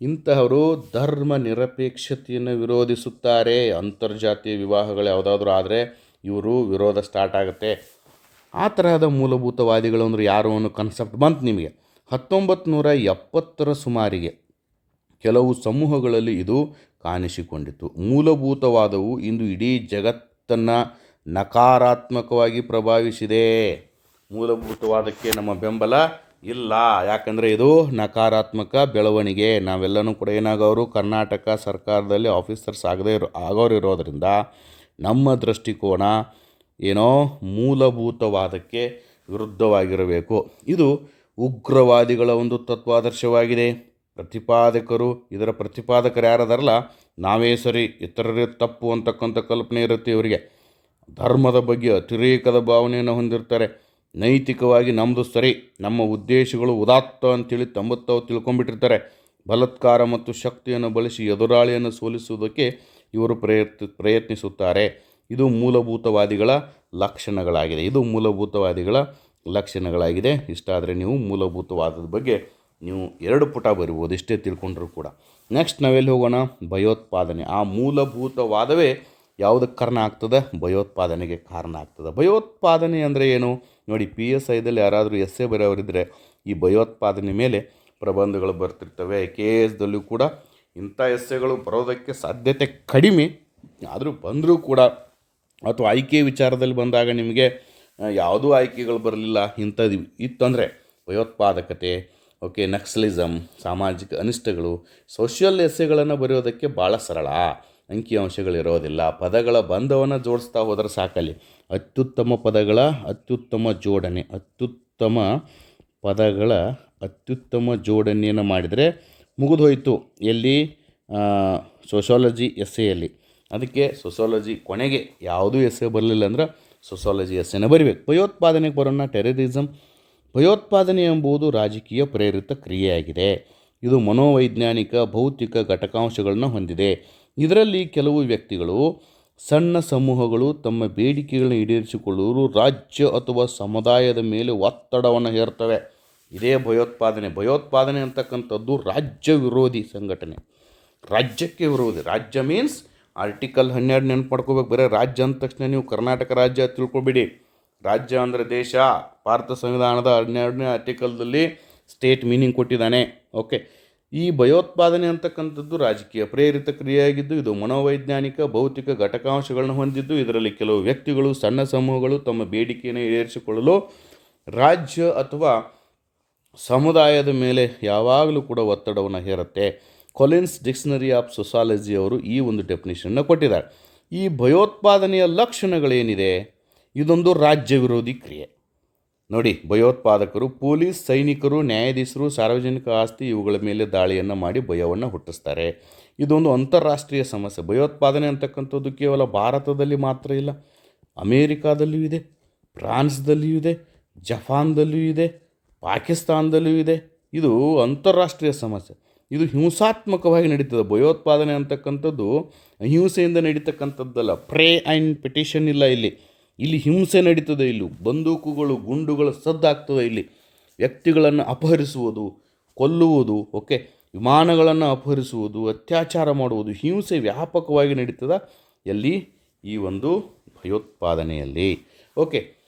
ಇಂತಹವರು ಧರ್ಮ ನಿರಪೇಕ್ಷತೆಯನ್ನು ವಿರೋಧಿಸುತ್ತಾರೆ. ಅಂತರ್ಜಾತೀಯ ವಿವಾಹಗಳು ಯಾವುದಾದ್ರೂ ಆದರೆ ಇವರು ವಿರೋಧ ಸ್ಟಾರ್ಟ್ ಆಗುತ್ತೆ. ಆ ತರಹದ ಮೂಲಭೂತವಾದಿಗಳು ಅಂದ್ರೆ ಯಾರು ಅನ್ನೋ ಕಾನ್ಸೆಪ್ಟ್ ಬಂತು ನಿಮಗೆ 1970ರ ಸುಮಾರಿಗೆ. ಕೆಲವು ಸಮೂಹಗಳಲ್ಲಿ ಇದು ಕಾಣಿಸಿಕೊಂಡಿತು. ಮೂಲಭೂತವಾದವು ಇಂದು ಇಡೀ ಜಗತ್ತನ್ನು ನಕಾರಾತ್ಮಕವಾಗಿ ಪ್ರಭಾವಿಸಿದೆ. ಮೂಲಭೂತವಾದಕ್ಕೆ ನಮ್ಮ ಬೆಂಬಲ ಇಲ್ಲ, ಯಾಕಂದರೆ ಇದು ನಕಾರಾತ್ಮಕ ಬೆಳವಣಿಗೆ. ನಾವೆಲ್ಲನೂ ಕೂಡ ಏನಾಗೋರು ಕರ್ನಾಟಕ ಸರ್ಕಾರದಲ್ಲಿ ಆಫೀಸರ್ಸ್ ಆಗೋರಿರೋದ್ರಿಂದ ನಮ್ಮ ದೃಷ್ಟಿಕೋನ ಏನೋ ಮೂಲಭೂತವಾದಕ್ಕೆ ವಿರುದ್ಧವಾಗಿರಬೇಕು. ಇದು ಉಗ್ರವಾದಿಗಳ ಒಂದು ತತ್ವಾದರ್ಶವಾಗಿದೆ. ಇದರ ಪ್ರತಿಪಾದಕರು ಯಾರದಾರಲ್ಲ, ನಾವೇ ಸರಿ ಇತರರೇ ತಪ್ಪು ಅಂತಕ್ಕಂಥ ಕಲ್ಪನೆ ಇರುತ್ತೆ ಇವರಿಗೆ. ಧರ್ಮದ ಬಗ್ಗೆ ಅತಿರೇಕದ ಭಾವನೆಯನ್ನು ಹೊಂದಿರ್ತಾರೆ. ನೈತಿಕವಾಗಿ ನಮ್ಮದು ಸರಿ, ನಮ್ಮ ಉದ್ದೇಶಗಳು ಉದಾತ್ತ ಅಂತೇಳಿ ತಾವು ತಿಳ್ಕೊಂಡ್ಬಿಟ್ಟಿರ್ತಾರೆ. ಬಲಾತ್ಕಾರ ಮತ್ತು ಶಕ್ತಿಯನ್ನು ಬಳಸಿ ಎದುರಾಳಿಯನ್ನು ಸೋಲಿಸುವುದಕ್ಕೆ ಇವರು ಪ್ರಯತ್ನಿಸುತ್ತಾರೆ. ಇದು ಮೂಲಭೂತವಾದಿಗಳ ಲಕ್ಷಣಗಳಾಗಿದೆ. ಇಷ್ಟಾದರೆ ನೀವು ಮೂಲಭೂತವಾದದ ಬಗ್ಗೆ ನೀವು 2 ಪುಟ ಬರಿಬೋದು, ಇಷ್ಟೇ ತಿಳ್ಕೊಂಡ್ರೂ ಕೂಡ. ನೆಕ್ಸ್ಟ್ ನಾವೆಲ್ಲಿ ಹೋಗೋಣ? ಭಯೋತ್ಪಾದನೆ. ಆ ಮೂಲಭೂತವಾದವೇ ಯಾವುದಕ್ಕೆ ಕಾರಣ ಆಗ್ತದೆ? ಭಯೋತ್ಪಾದನೆಗೆ ಕಾರಣ ಆಗ್ತದೆ. ಭಯೋತ್ಪಾದನೆ ಅಂದರೆ ಏನು ನೋಡಿ, PSIದಲ್ಲಿ ಯಾರಾದರೂ ಎಸ್ಸೆ ಬರೆಯವರಿದ್ದರೆ ಈ ಭಯೋತ್ಪಾದನೆ ಮೇಲೆ ಪ್ರಬಂಧಗಳು ಬರ್ತಿರ್ತವೆ. KSದಲ್ಲೂ ಕೂಡ ಇಂಥ ಎಸ್ಸೆಗಳು ಬರೋದಕ್ಕೆ ಸಾಧ್ಯತೆ ಕಡಿಮೆ, ಆದರೂ ಬಂದರೂ ಕೂಡ, ಅಥವಾ ಆಯ್ಕೆ ವಿಚಾರದಲ್ಲಿ ಬಂದಾಗ ನಿಮಗೆ ಯಾವುದೂ ಆಯ್ಕೆಗಳು ಬರಲಿಲ್ಲ, ಇಂಥದ್ದು ಇತ್ತಂದರೆ ಭಯೋತ್ಪಾದಕತೆ, ಓಕೆ, ನಕ್ಸಲಿಸಮ್, ಸಾಮಾಜಿಕ ಅನಿಷ್ಟಗಳು, ಸೋಷಿಯಲ್ ಎಸ್ಸೆಗಳನ್ನು ಬರೆಯೋದಕ್ಕೆ ಭಾಳ ಸರಳ. ಅಂಕಿಅಂಶಗಳಿರೋದಿಲ್ಲ. ಪದಗಳ ಬಂಧವನ್ನು ಜೋಡಿಸ್ತಾ ಹೋದರೆ ಸಾಕಲ್ಲಿ. ಅತ್ಯುತ್ತಮ ಪದಗಳ ಅತ್ಯುತ್ತಮ ಜೋಡಣೆ, ಅತ್ಯುತ್ತಮ ಪದಗಳ ಅತ್ಯುತ್ತಮ ಜೋಡಣೆಯನ್ನು ಮಾಡಿದರೆ ಮುಗಿದೋಯ್ತು. ಎಲ್ಲಿ? ಸೋಷಾಲಜಿ ಎಸ್ಸೆಯಲ್ಲಿ. ಅದಕ್ಕೆ ಸೋಷಾಲಜಿ ಕೊನೆಗೆ ಯಾವುದೂ ಎಸ್ಸೆ ಬರಲಿಲ್ಲ ಅಂದ್ರೆ ಸೋಷಾಲಜಿ ಎಸ್ಸೆನ ಬರಿಬೇಕು. ಭಯೋತ್ಪಾದನೆಗೆ ಬರೋಣ. ಟೆರರಿಸಮ್. ಭಯೋತ್ಪಾದನೆ ಎಂಬುದು ರಾಜಕೀಯ ಪ್ರೇರಿತ ಕ್ರಿಯೆಯಾಗಿದೆ. ಇದು ಮನೋವೈಜ್ಞಾನಿಕ ಭೌತಿಕ ಘಟಕಾಂಶಗಳನ್ನು ಹೊಂದಿದೆ. ಇದರಲ್ಲಿ ಕೆಲವು ವ್ಯಕ್ತಿಗಳು, ಸಣ್ಣ ಸಮೂಹಗಳು ತಮ್ಮ ಬೇಡಿಕೆಗಳನ್ನು ಈಡೇರಿಸಿಕೊಳ್ಳುವುದು ರಾಜ್ಯ ಅಥವಾ ಸಮುದಾಯದ ಮೇಲೆ ಒತ್ತಡವನ್ನು ಹೇರ್ತವೆ. ಇದೇ ಭಯೋತ್ಪಾದನೆ. ಭಯೋತ್ಪಾದನೆ ಅಂತಕ್ಕಂಥದ್ದು ರಾಜ್ಯ ವಿರೋಧಿ ಸಂಘಟನೆ, ರಾಜ್ಯಕ್ಕೆ ವಿರೋಧಿ. ರಾಜ್ಯ ಮೀನ್ಸ್ ಆರ್ಟಿಕಲ್ 12 ನೆನಪು ಮಾಡ್ಕೋಬೇಕು. ಬರೀ ರಾಜ್ಯ ಅಂದ ತಕ್ಷಣ ನೀವು ಕರ್ನಾಟಕ ರಾಜ್ಯ ತಿಳ್ಕೊಬೇಡಿ. ರಾಜ್ಯ ಅಂದರೆ ದೇಶ. ಭಾರತ ಸಂವಿಧಾನದ 12ನೇ ಆರ್ಟಿಕಲ್ದಲ್ಲಿ ಸ್ಟೇಟ್ ಮೀನಿಂಗ್ ಕೊಟ್ಟಿದ್ದಾನೆ. ಓಕೆ. ಈ ಭಯೋತ್ಪಾದನೆ ಅಂತಕ್ಕಂಥದ್ದು ರಾಜಕೀಯ ಪ್ರೇರಿತ ಕ್ರಿಯೆಯಾಗಿದ್ದು, ಇದು ಮನೋವೈಜ್ಞಾನಿಕ ಭೌತಿಕ ಘಟಕಾಂಶಗಳನ್ನು ಹೊಂದಿದ್ದು, ಇದರಲ್ಲಿ ಕೆಲವು ವ್ಯಕ್ತಿಗಳು, ಸಣ್ಣ ಸಮೂಹಗಳು ತಮ್ಮ ಬೇಡಿಕೆಯನ್ನು ಈಡೇರಿಸಿಕೊಳ್ಳಲು ರಾಜ್ಯ ಅಥವಾ ಸಮುದಾಯದ ಮೇಲೆ ಯಾವಾಗಲೂ ಕೂಡ ಒತ್ತಡವನ್ನು ಹೇರುತ್ತೆ. ಕೊಲಿನ್ಸ್ ಡಿಕ್ಷನರಿ ಆಫ್ ಸೋಷಾಲಜಿ ಅವರು ಈ ಒಂದು ಡೆಫಿನಿಷನ್ನ ಕೊಟ್ಟಿದ್ದಾರೆ. ಈ ಭಯೋತ್ಪಾದನೆಯ ಲಕ್ಷಣಗಳೇನಿದೆ? ಇದೊಂದು ರಾಜ್ಯ ವಿರೋಧಿ ಕ್ರಿಯೆ. ನೋಡಿ, ಭಯೋತ್ಪಾದಕರು ಪೊಲೀಸ್, ಸೈನಿಕರು, ನ್ಯಾಯಾಧೀಶರು, ಸಾರ್ವಜನಿಕ ಆಸ್ತಿ ಇವುಗಳ ಮೇಲೆ ದಾಳಿಯನ್ನು ಮಾಡಿ ಭಯವನ್ನು ಹುಟ್ಟಿಸ್ತಾರೆ. ಇದೊಂದು ಅಂತಾರಾಷ್ಟ್ರೀಯ ಸಮಸ್ಯೆ. ಭಯೋತ್ಪಾದನೆ ಅಂತಕ್ಕಂಥದ್ದು ಕೇವಲ ಭಾರತದಲ್ಲಿ ಮಾತ್ರ ಇಲ್ಲ, ಅಮೇರಿಕಾದಲ್ಲಿಯೂ ಇದೆ, ಫ್ರಾನ್ಸ್ದಲ್ಲಿಯೂ ಇದೆ, ಜಪಾನ್ದಲ್ಲಿಯೂ ಇದೆ, ಪಾಕಿಸ್ತಾನದಲ್ಲಿಯೂ ಇದೆ. ಇದು ಅಂತಾರಾಷ್ಟ್ರೀಯ ಸಮಸ್ಯೆ. ಇದು ಹಿಂಸಾತ್ಮಕವಾಗಿ ನಡೀತದೆ. ಭಯೋತ್ಪಾದನೆ ಅಂತಕ್ಕಂಥದ್ದು ಅಹಿಂಸೆಯಿಂದ ನಡೀತಕ್ಕಂಥದ್ದಲ್ಲ. ಪ್ರೇ ಆ್ಯಂಡ್ ಪಿಟಿಷನ್ ಇಲ್ಲ ಇಲ್ಲಿ ಹಿಂಸೆ ನಡೀತದೆ. ಇಲ್ಲಿ ಬಂದೂಕುಗಳು, ಗುಂಡುಗಳು ಸದ್ದಾಗ್ತದೆ. ಇಲ್ಲಿ ವ್ಯಕ್ತಿಗಳನ್ನು ಅಪಹರಿಸುವುದು, ಕೊಲ್ಲುವುದು, ಓಕೆ, ವಿಮಾನಗಳನ್ನು ಅಪಹರಿಸುವುದು, ಅತ್ಯಾಚಾರ ಮಾಡುವುದು, ಹಿಂಸೆ ವ್ಯಾಪಕವಾಗಿ ನಡೀತದೆ. ಎಲ್ಲಿ? ಈ ಒಂದು ಭಯೋತ್ಪಾದನೆಯಲ್ಲಿ. ಓಕೆ.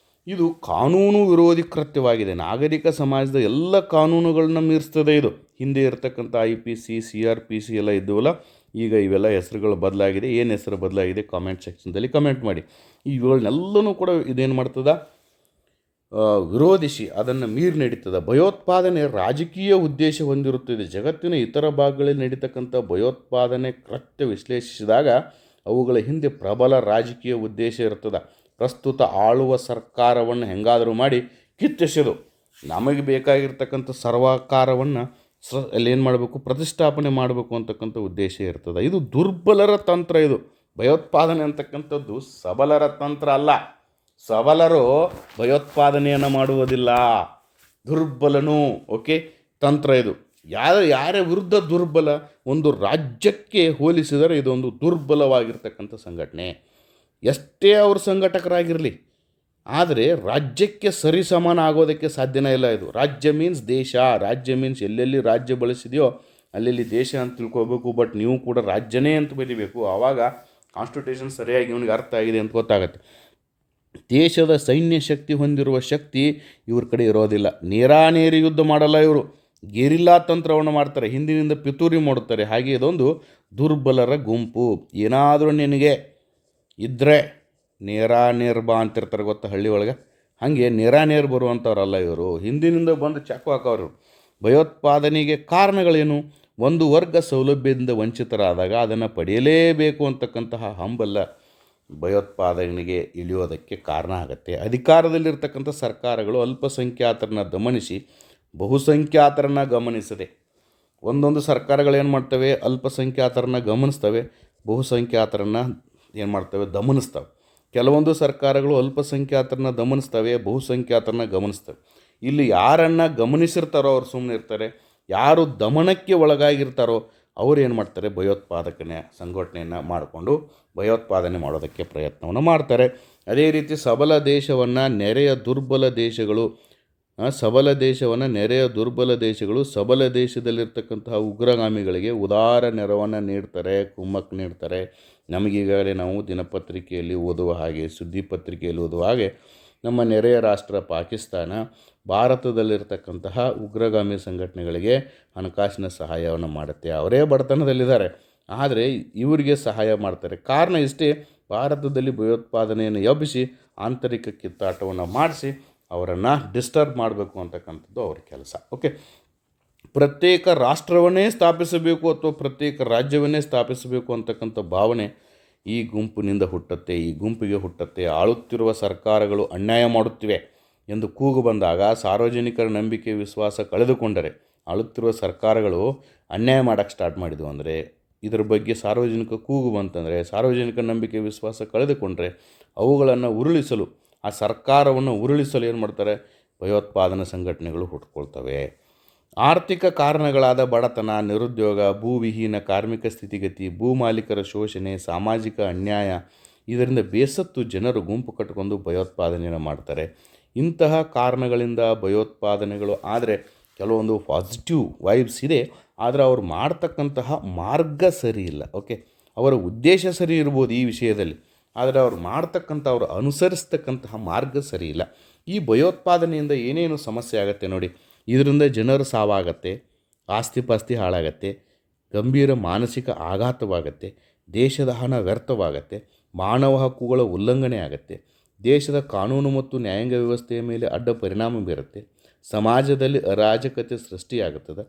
ಇದು ಕಾನೂನು ವಿರೋಧಿ ಕೃತ್ಯವಾಗಿದೆ. ನಾಗರಿಕ ಸಮಾಜದ ಎಲ್ಲ ಕಾನೂನುಗಳನ್ನ ಮೀರಿಸ್ತದೆ ಇದು. ಹಿಂದೆ ಇರತಕ್ಕಂಥ IPC, CRPC ಎಲ್ಲ ಇದ್ದವಲ್ಲ, ಈಗ ಇವೆಲ್ಲ ಹೆಸರುಗಳು ಬದಲಾಗಿದೆ. ಏನು ಹೆಸರು ಬದಲಾಗಿದೆ ಕಾಮೆಂಟ್ ಸೆಕ್ಷನ್ದಲ್ಲಿ ಕಮೆಂಟ್ ಮಾಡಿ. ಇವುಗಳನ್ನೆಲ್ಲನೂ ಕೂಡ ಇದೇನು ಮಾಡ್ತದ? ವಿರೋಧಿಸಿ ಅದನ್ನು ಮೀರಿ ನಡೀತದೆ. ಭಯೋತ್ಪಾದನೆ ರಾಜಕೀಯ ಉದ್ದೇಶ ಹೊಂದಿರುತ್ತದೆ. ಜಗತ್ತಿನ ಇತರ ಭಾಗಗಳಲ್ಲಿ ನಡೀತಕ್ಕಂಥ ಭಯೋತ್ಪಾದನೆ ಕೃತ್ಯ ವಿಶ್ಲೇಷಿಸಿದಾಗ ಅವುಗಳ ಹಿಂದೆ ಪ್ರಬಲ ರಾಜಕೀಯ ಉದ್ದೇಶ ಇರ್ತದೆ. ಪ್ರಸ್ತುತ ಆಳುವ ಸರ್ಕಾರವನ್ನು ಹೆಂಗಾದರೂ ಮಾಡಿ ಕಿತ್ತೆಸೆದು ನಮಗೆ ಬೇಕಾಗಿರ್ತಕ್ಕಂಥ ಸರ್ವಕಾರವನ್ನು ಅಲ್ಲೇನು ಮಾಡಬೇಕು? ಪ್ರತಿಷ್ಠಾಪನೆ ಮಾಡಬೇಕು ಅಂತಕ್ಕಂಥ ಉದ್ದೇಶ ಇರ್ತದೆ. ಇದು ದುರ್ಬಲರ ತಂತ್ರ. ಇದು ಭಯೋತ್ಪಾದನೆ ಅಂತಕ್ಕಂಥದ್ದು ಸಬಲರ ತಂತ್ರ ಅಲ್ಲ. ಸಬಲರು ಭಯೋತ್ಪಾದನೆಯನ್ನು ಮಾಡುವುದಿಲ್ಲ. ದುರ್ಬಲನು, ಓಕೆ, ತಂತ್ರ ಇದು. ಯಾರ ವಿರುದ್ಧ ದುರ್ಬಲ? ಒಂದು ರಾಜ್ಯಕ್ಕೆ ಹೋಲಿಸಿದರೆ ಇದೊಂದು ದುರ್ಬಲವಾಗಿರ್ತಕ್ಕಂಥ ಸಂಘಟನೆ. ಎಷ್ಟೇ ಅವರು ಸಂಘಟಕರಾಗಿರಲಿ, ಆದರೆ ರಾಜ್ಯಕ್ಕೆ ಸರಿಸಮಾನ ಆಗೋದಕ್ಕೆ ಸಾಧ್ಯನೇ ಇಲ್ಲ. ಇದು ರಾಜ್ಯ ಮೀನ್ಸ್ ದೇಶ. ರಾಜ್ಯ ಮೀನ್ಸ್ ಎಲ್ಲೆಲ್ಲಿ ರಾಜ್ಯ ಬಳಸಿದೆಯೋ ಅಲ್ಲೆಲ್ಲಿ ದೇಶ ಅಂತ ತಿಳ್ಕೊಬೇಕು. ಬಟ್ ನೀವು ಕೂಡ ರಾಜ್ಯನೇ ಅಂತ ಬರೀಬೇಕು. ಆವಾಗ ಕಾನ್ಸ್ಟಿಟ್ಯೂಷನ್ ಸರಿಯಾಗಿ ಇವನಿಗೆ ಅರ್ಥ ಆಗಿದೆ ಅಂತ ಗೊತ್ತಾಗುತ್ತೆ. ದೇಶದ ಸೈನ್ಯ ಶಕ್ತಿ ಹೊಂದಿರುವ ಶಕ್ತಿ ಇವ್ರ ಕಡೆ ಇರೋದಿಲ್ಲ. ನೇರಾನೇರಿ ಯುದ್ಧ ಮಾಡಲ್ಲ ಇವರು. ಗೆರಿಲ್ಲಾ ತಂತ್ರವನ್ನು ಮಾಡ್ತಾರೆ, ಹಿಂದಿನಿಂದ ಪಿತೂರಿ ಮಾಡುತ್ತಾರೆ. ಹಾಗೆ ಇದೊಂದು ದುರ್ಬಲರ ಗುಂಪು. ಏನಾದರೂ ನಿನಗೆ ಇದ್ದರೆ ನೇರಾನೇರ್ ಬಾ ಅಂತಿರ್ತಾರೆ ಗೊತ್ತಾ ಹಳ್ಳಿ ಒಳಗೆ. ಹಾಗೆ ನೇರಾನೇರ್ ಬರುವಂಥವ್ರಲ್ಲ ಇವರು. ಹಿಂದಿನಿಂದ ಬಂದು ಚಾಕು ಹಾಕೋರು. ಭಯೋತ್ಪಾದನೆಗೆ ಕಾರಣಗಳೇನು? ಒಂದು ವರ್ಗ ಸೌಲಭ್ಯದಿಂದ ವಂಚಿತರಾದಾಗ ಅದನ್ನು ಪಡೆಯಲೇಬೇಕು ಅಂತಕ್ಕಂತಹ ಹಂಬಲ ಭಯೋತ್ಪಾದನೆಗೆ ಇಳಿಯೋದಕ್ಕೆ ಕಾರಣ ಆಗುತ್ತೆ. ಅಧಿಕಾರದಲ್ಲಿರ್ತಕ್ಕಂಥ ಸರ್ಕಾರಗಳು ಅಲ್ಪಸಂಖ್ಯಾತರನ್ನ ದಮನಿಸಿ ಬಹುಸಂಖ್ಯಾತರನ್ನು ಗಮನಿಸದೆ, ಒಂದೊಂದು ಸರ್ಕಾರಗಳೇನು ಮಾಡ್ತವೆ? ಅಲ್ಪಸಂಖ್ಯಾತರನ್ನ ಗಮನಿಸ್ತವೆ, ಬಹುಸಂಖ್ಯಾತರನ್ನು ಏನು ಮಾಡ್ತವೆ? ದಮನಿಸ್ತವೆ. ಕೆಲವೊಂದು ಸರ್ಕಾರಗಳು ಅಲ್ಪಸಂಖ್ಯಾತರನ್ನ ದಮನಿಸ್ತವೆ, ಬಹುಸಂಖ್ಯಾತರನ್ನ ಗಮನಿಸ್ತವೆ. ಇಲ್ಲಿ ಯಾರನ್ನು ಗಮನಿಸಿರ್ತಾರೋ ಅವ್ರು ಸುಮ್ಮನೆ ಇರ್ತಾರೆ. ಯಾರು ದಮನಕ್ಕೆ ಒಳಗಾಗಿರ್ತಾರೋ ಅವ್ರು ಏನು ಮಾಡ್ತಾರೆ? ಭಯೋತ್ಪಾದಕನೇ ಸಂಘಟನೆಯನ್ನು ಮಾಡಿಕೊಂಡು ಭಯೋತ್ಪಾದನೆ ಮಾಡೋದಕ್ಕೆ ಪ್ರಯತ್ನವನ್ನು ಮಾಡ್ತಾರೆ. ಅದೇ ರೀತಿ ಸಬಲ ದೇಶವನ್ನು ನೆರೆಯ ದುರ್ಬಲ ದೇಶಗಳು ಸಬಲ ದೇಶದಲ್ಲಿರ್ತಕ್ಕಂತಹ ಉಗ್ರಗಾಮಿಗಳಿಗೆ ಉದಾರ ನೆರವನ್ನು ನೀಡ್ತಾರೆ, ಕುಮ್ಮಕ್ಕು ನೀಡ್ತಾರೆ. ನಮಗೀಗಾಗಲೇ ನಾವು ದಿನಪತ್ರಿಕೆಯಲ್ಲಿ ಓದುವ ಹಾಗೆ, ಸುದ್ದಿ ಪತ್ರಿಕೆಯಲ್ಲಿ ಓದುವ ಹಾಗೆ, ನಮ್ಮ ನೆರೆಯ ರಾಷ್ಟ್ರ ಪಾಕಿಸ್ತಾನ ಭಾರತದಲ್ಲಿರ್ತಕ್ಕಂತಹ ಉಗ್ರಗಾಮಿ ಸಂಘಟನೆಗಳಿಗೆ ಹಣಕಾಸಿನ ಸಹಾಯವನ್ನು ಮಾಡುತ್ತೆ. ಅವರೇ ಬಡತನದಲ್ಲಿದ್ದಾರೆ, ಆದರೆ ಇವರಿಗೆ ಸಹಾಯ ಮಾಡ್ತಾರೆ. ಕಾರಣ ಇಷ್ಟೇ, ಭಾರತದಲ್ಲಿ ಭಯೋತ್ಪಾದನೆಯನ್ನು ಎಬ್ಬಿಸಿ ಆಂತರಿಕ ಕಿತ್ತಾಟವನ್ನು ಮಾಡಿಸಿ ಅವರನ್ನು ಡಿಸ್ಟರ್ಬ್ ಮಾಡಬೇಕು ಅಂತಕ್ಕಂಥದ್ದು ಅವ್ರ ಕೆಲಸ. ಓಕೆ, ಪ್ರತ್ಯೇಕ ರಾಷ್ಟ್ರವನ್ನೇ ಸ್ಥಾಪಿಸಬೇಕು ಅಥವಾ ಪ್ರತ್ಯೇಕ ರಾಜ್ಯವನ್ನೇ ಸ್ಥಾಪಿಸಬೇಕು ಅಂತಕ್ಕಂಥ ಭಾವನೆ ಈ ಗುಂಪಿನಿಂದ ಹುಟ್ಟುತ್ತೆ, ಈ ಗುಂಪಿಗೆ ಹುಟ್ಟುತ್ತೆ. ಆಳುತ್ತಿರುವ ಸರ್ಕಾರಗಳು ಅನ್ಯಾಯ ಮಾಡುತ್ತಿವೆ ಎಂದು ಕೂಗು ಬಂದಾಗ ಸಾರ್ವಜನಿಕರ ನಂಬಿಕೆ ವಿಶ್ವಾಸ ಕಳೆದುಕೊಂಡರೆ, ಆಳುತ್ತಿರುವ ಸರ್ಕಾರಗಳು ಅನ್ಯಾಯ ಮಾಡೋಕ್ಕೆ ಸ್ಟಾರ್ಟ್ ಮಾಡಿದ್ವು ಅಂದರೆ, ಇದರ ಬಗ್ಗೆ ಸಾರ್ವಜನಿಕ ಕೂಗು ಬಂತಂದರೆ, ಸಾರ್ವಜನಿಕ ನಂಬಿಕೆ ವಿಶ್ವಾಸ ಕಳೆದುಕೊಂಡ್ರೆ ಅವುಗಳನ್ನು ಉರುಳಿಸಲು, ಆ ಸರ್ಕಾರವನ್ನು ಉರುಳಿಸಲು ಏನು ಮಾಡ್ತಾರೆ, ಭಯೋತ್ಪಾದನಾ ಸಂಘಟನೆಗಳು ಹುಟ್ಕೊಳ್ತವೆ. ಆರ್ಥಿಕ ಕಾರಣಗಳಾದ ಬಡತನ, ನಿರುದ್ಯೋಗ, ಭೂವಿಹೀನ ಕಾರ್ಮಿಕ ಸ್ಥಿತಿಗತಿ, ಭೂ ಮಾಲೀಕರ ಶೋಷಣೆ, ಸಾಮಾಜಿಕ ಅನ್ಯಾಯ, ಇದರಿಂದ ಬೇಸತ್ತು ಜನರು ಗುಂಪು ಕಟ್ಟಿಕೊಂಡು ಭಯೋತ್ಪಾದನೆಯನ್ನು ಮಾಡ್ತಾರೆ. ಇಂತಹ ಕಾರಣಗಳಿಂದ ಭಯೋತ್ಪಾದನೆಗಳು ಆದರೆ ಕೆಲವೊಂದು ಪಾಸಿಟಿವ್ ವೈಬ್ಸ್ ಇದೆ, ಆದರೆ ಅವ್ರು ಮಾಡ್ತಕ್ಕಂತಹ ಮಾರ್ಗ ಸರಿ ಇಲ್ಲ. ಓಕೆ, ಅವರ ಉದ್ದೇಶ ಸರಿ ಇರ್ಬೋದು ಈ ವಿಷಯದಲ್ಲಿ, ಆದರೆ ಅವ್ರು ಅವ್ರು ಅನುಸರಿಸ್ತಕ್ಕಂತಹ ಮಾರ್ಗ ಸರಿ ಇಲ್ಲ. ಈ ಭಯೋತ್ಪಾದನೆಯಿಂದ ಏನೇನು ಸಮಸ್ಯೆ ಆಗುತ್ತೆ ನೋಡಿ. ಇದರಿಂದ ಜನರ ಸಾವಾಗತ್ತೆ, ಆಸ್ತಿ ಪಾಸ್ತಿ ಹಾಳಾಗತ್ತೆ, ಗಂಭೀರ ಮಾನಸಿಕ ಆಘಾತವಾಗತ್ತೆ, ದೇಶದ ಹಣ ವ್ಯರ್ಥವಾಗತ್ತೆ, ಮಾನವ ಹಕ್ಕುಗಳ ಉಲ್ಲಂಘನೆ ಆಗುತ್ತೆ, ದೇಶದ ಕಾನೂನು ಮತ್ತು ನ್ಯಾಯಾಂಗ ವ್ಯವಸ್ಥೆಯ ಮೇಲೆ ಅಡ್ಡ ಪರಿಣಾಮ ಬೀರುತ್ತೆ, ಸಮಾಜದಲ್ಲಿ ಅರಾಜಕತೆ ಸೃಷ್ಟಿಯಾಗುತ್ತದೆ,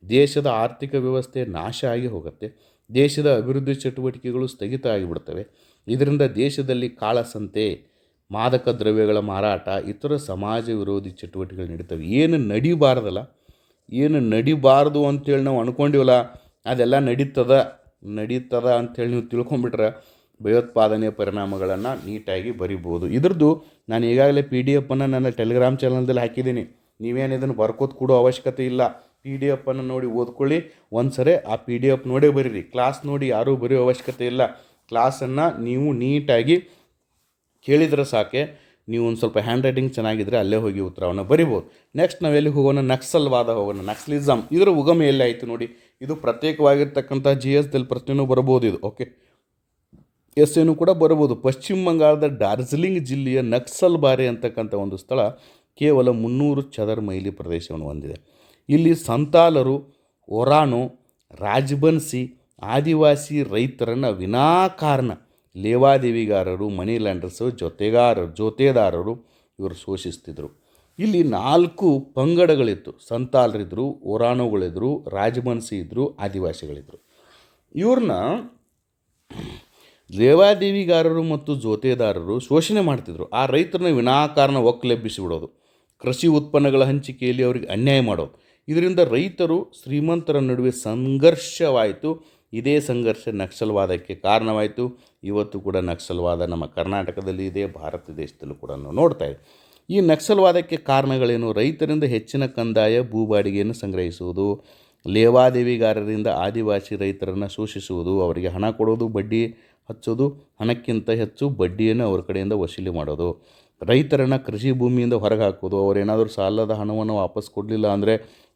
ದೇಶದ ಆರ್ಥಿಕ ವ್ಯವಸ್ಥೆ ನಾಶ ಆಗಿ ಹೋಗುತ್ತೆ, ದೇಶದ ಅಭಿವೃದ್ಧಿ ಚಟುವಟಿಕೆಗಳು ಸ್ಥಗಿತ ಆಗಿಬಿಡ್ತವೆ. ಇದರಿಂದ ದೇಶದಲ್ಲಿ ಕಾಳಸಂತೆ, ಮಾದಕ ದ್ರವ್ಯಗಳ ಮಾರಾಟ, ಇತರ ಸಮಾಜ ವಿರೋಧಿ ಚಟುವಟಿಕೆಗಳು ನಡೀತವೆ. ಏನು ನಡಿಬಾರ್ದು ಅಂಥೇಳಿ ನಾವು ಅಂದ್ಕೊಂಡಿವಲ್ಲ, ಅದೆಲ್ಲ ನಡೀತದ ಅಂಥೇಳಿ ನೀವು ತಿಳ್ಕೊಂಬಿಟ್ರೆ ಭಯೋತ್ಪಾದನೆಯ ಪರಿಣಾಮಗಳನ್ನು ನೀಟಾಗಿ ಬರಿಬೋದು. ಇದ್ರದ್ದು ನಾನು ಈಗಾಗಲೇ PDF ನನ್ನ ಟೆಲಿಗ್ರಾಮ್ ಚಾನಲ್ದಲ್ಲಿ ಹಾಕಿದ್ದೀನಿ. ನೀವೇನು ಇದನ್ನು ಬರ್ಕೋದು ಕೊಡೋ ಅವಶ್ಯಕತೆ ಇಲ್ಲ. PDF ನೋಡಿ ಓದ್ಕೊಳ್ಳಿ. ಒಂದು ಸರಿ ಆ PDF ನೋಡೇ ಬರೀರಿ. ಕ್ಲಾಸ್ ನೋಡಿ ಯಾರೂ ಬರೆಯೋ ಅವಶ್ಯಕತೆ ಇಲ್ಲ. ಕ್ಲಾಸನ್ನು ನೀವು ನೀಟಾಗಿ ಕೇಳಿದ್ರೆ ಸಾಕೆ. ನೀವು ಒಂದು ಸ್ವಲ್ಪ ಹ್ಯಾಂಡ್ ರೈಟಿಂಗ್ ಚೆನ್ನಾಗಿದ್ದರೆ ಅಲ್ಲೇ ಹೋಗಿ ಉತ್ತರವನ್ನು ಬರಿಬೋದು. ನೆಕ್ಸ್ಟ್ ನಾವೆಲ್ಲಿ ಹೋಗೋಣ, ನಕ್ಸಲ್ವಾದ ಹೋಗೋಣ. ನಕ್ಸಲಿಸಮ್ ಇದರ ಉಗಮ ಎಲ್ಲಿ ಆಯಿತು ನೋಡಿ. ಇದು ಪ್ರತ್ಯೇಕವಾಗಿರ್ತಕ್ಕಂಥ GSದಲ್ಲಿ ಪ್ರಶ್ನೆಯೂ ಬರ್ಬೋದು ಇದು. ಓಕೆ, ಎಸ್ಸೇನೂ ಕೂಡ ಬರ್ಬೋದು. ಪಶ್ಚಿಮ ಬಂಗಾಳದ ಡಾರ್ಜಿಲಿಂಗ್ ಜಿಲ್ಲೆಯ ನಕ್ಸಲ್ಬಾರಿ ಅಂತಕ್ಕಂಥ ಒಂದು ಸ್ಥಳ ಕೇವಲ 300 ಚದರ ಮೈಲಿ ಪ್ರದೇಶವನ್ನು ಹೊಂದಿದೆ. ಇಲ್ಲಿ ಸಂತಾಲರು, ಒರಾನೋ, ರಾಜಬನ್ಸಿ, ಆದಿವಾಸಿ ರೈತರನ್ನು ವಿನಾಕಾರಣ ಲೇವಾದೇವಿಗಾರರು, ಮನಿ ಲ್ಯಾಂಡರ್ಸು, ಜೊತೆದಾರರು ಇವರು ಶೋಷಿಸ್ತಿದ್ರು. ಇಲ್ಲಿ 4 ಪಂಗಡಗಳಿತ್ತು. ಸಂತಾಲರಿದ್ದರು, ಒರಾನೋಗಳಿದ್ದರು, ರಾಜಬನ್ಸಿ ಇದ್ದರು, ಆದಿವಾಸಿಗಳಿದ್ದರು. ಇವ್ರನ್ನ ಲೇವಾದೇವಿಗಾರರು ಮತ್ತು ಜೊತೆದಾರರು ಶೋಷಣೆ ಮಾಡ್ತಿದ್ರು. ಆ ರೈತರನ್ನ ವಿನಾಕಾರಣ ಒಕ್ಕಲೆಬ್ಬಿಸಿಬಿಡೋದು, ಕೃಷಿ ಉತ್ಪನ್ನಗಳ ಹಂಚಿಕೆಯಲ್ಲಿ ಅವರಿಗೆ ಅನ್ಯಾಯ ಮಾಡೋದು. ಇದರಿಂದ ರೈತರು ಶ್ರೀಮಂತರ ನಡುವೆ ಸಂಘರ್ಷವಾಯಿತು. ಇದೇ ಸಂಘರ್ಷ ನಕ್ಸಲ್ವಾದಕ್ಕೆ ಕಾರಣವಾಯಿತು. ಇವತ್ತು ಕೂಡ ನಕ್ಸಲ್ವಾದ ನಮ್ಮ ಕರ್ನಾಟಕದಲ್ಲಿ ಇದೆ, ಭಾರತ ದೇಶದಲ್ಲೂ ಕೂಡ ನಾವು ನೋಡ್ತಾ ಇದ್ದೀವಿ. ಈ ನಕ್ಸಲ್ವಾದಕ್ಕೆ ಕಾರಣಗಳೇನು? ರೈತರಿಂದ ಹೆಚ್ಚಿನ ಕಂದಾಯ, ಭೂಬಾಡಿಗೆಯನ್ನು ಸಂಗ್ರಹಿಸುವುದು, ಲೇವಾದೇವಿಗಾರರಿಂದ ಆದಿವಾಸಿ ರೈತರನ್ನು ಶೋಷಿಸುವುದು, ಅವರಿಗೆ ಹಣ ಕೊಡೋದು, ಬಡ್ಡಿ ಹಚ್ಚೋದು, ಹಣಕ್ಕಿಂತ ಹೆಚ್ಚು ಬಡ್ಡಿಯನ್ನು ಅವ್ರ ಕಡೆಯಿಂದ ವಸೂಲಿ ಮಾಡೋದು, ರೈತರನ್ನು ಕೃಷಿ ಭೂಮಿಯಿಂದ ಹೊರಗೆ ಹಾಕೋದು, ಅವರೇನಾದರೂ ಸಾಲದ ಹಣವನ್ನು ವಾಪಸ್ ಕೊಡಲಿಲ್ಲ ಅಂದರೆ,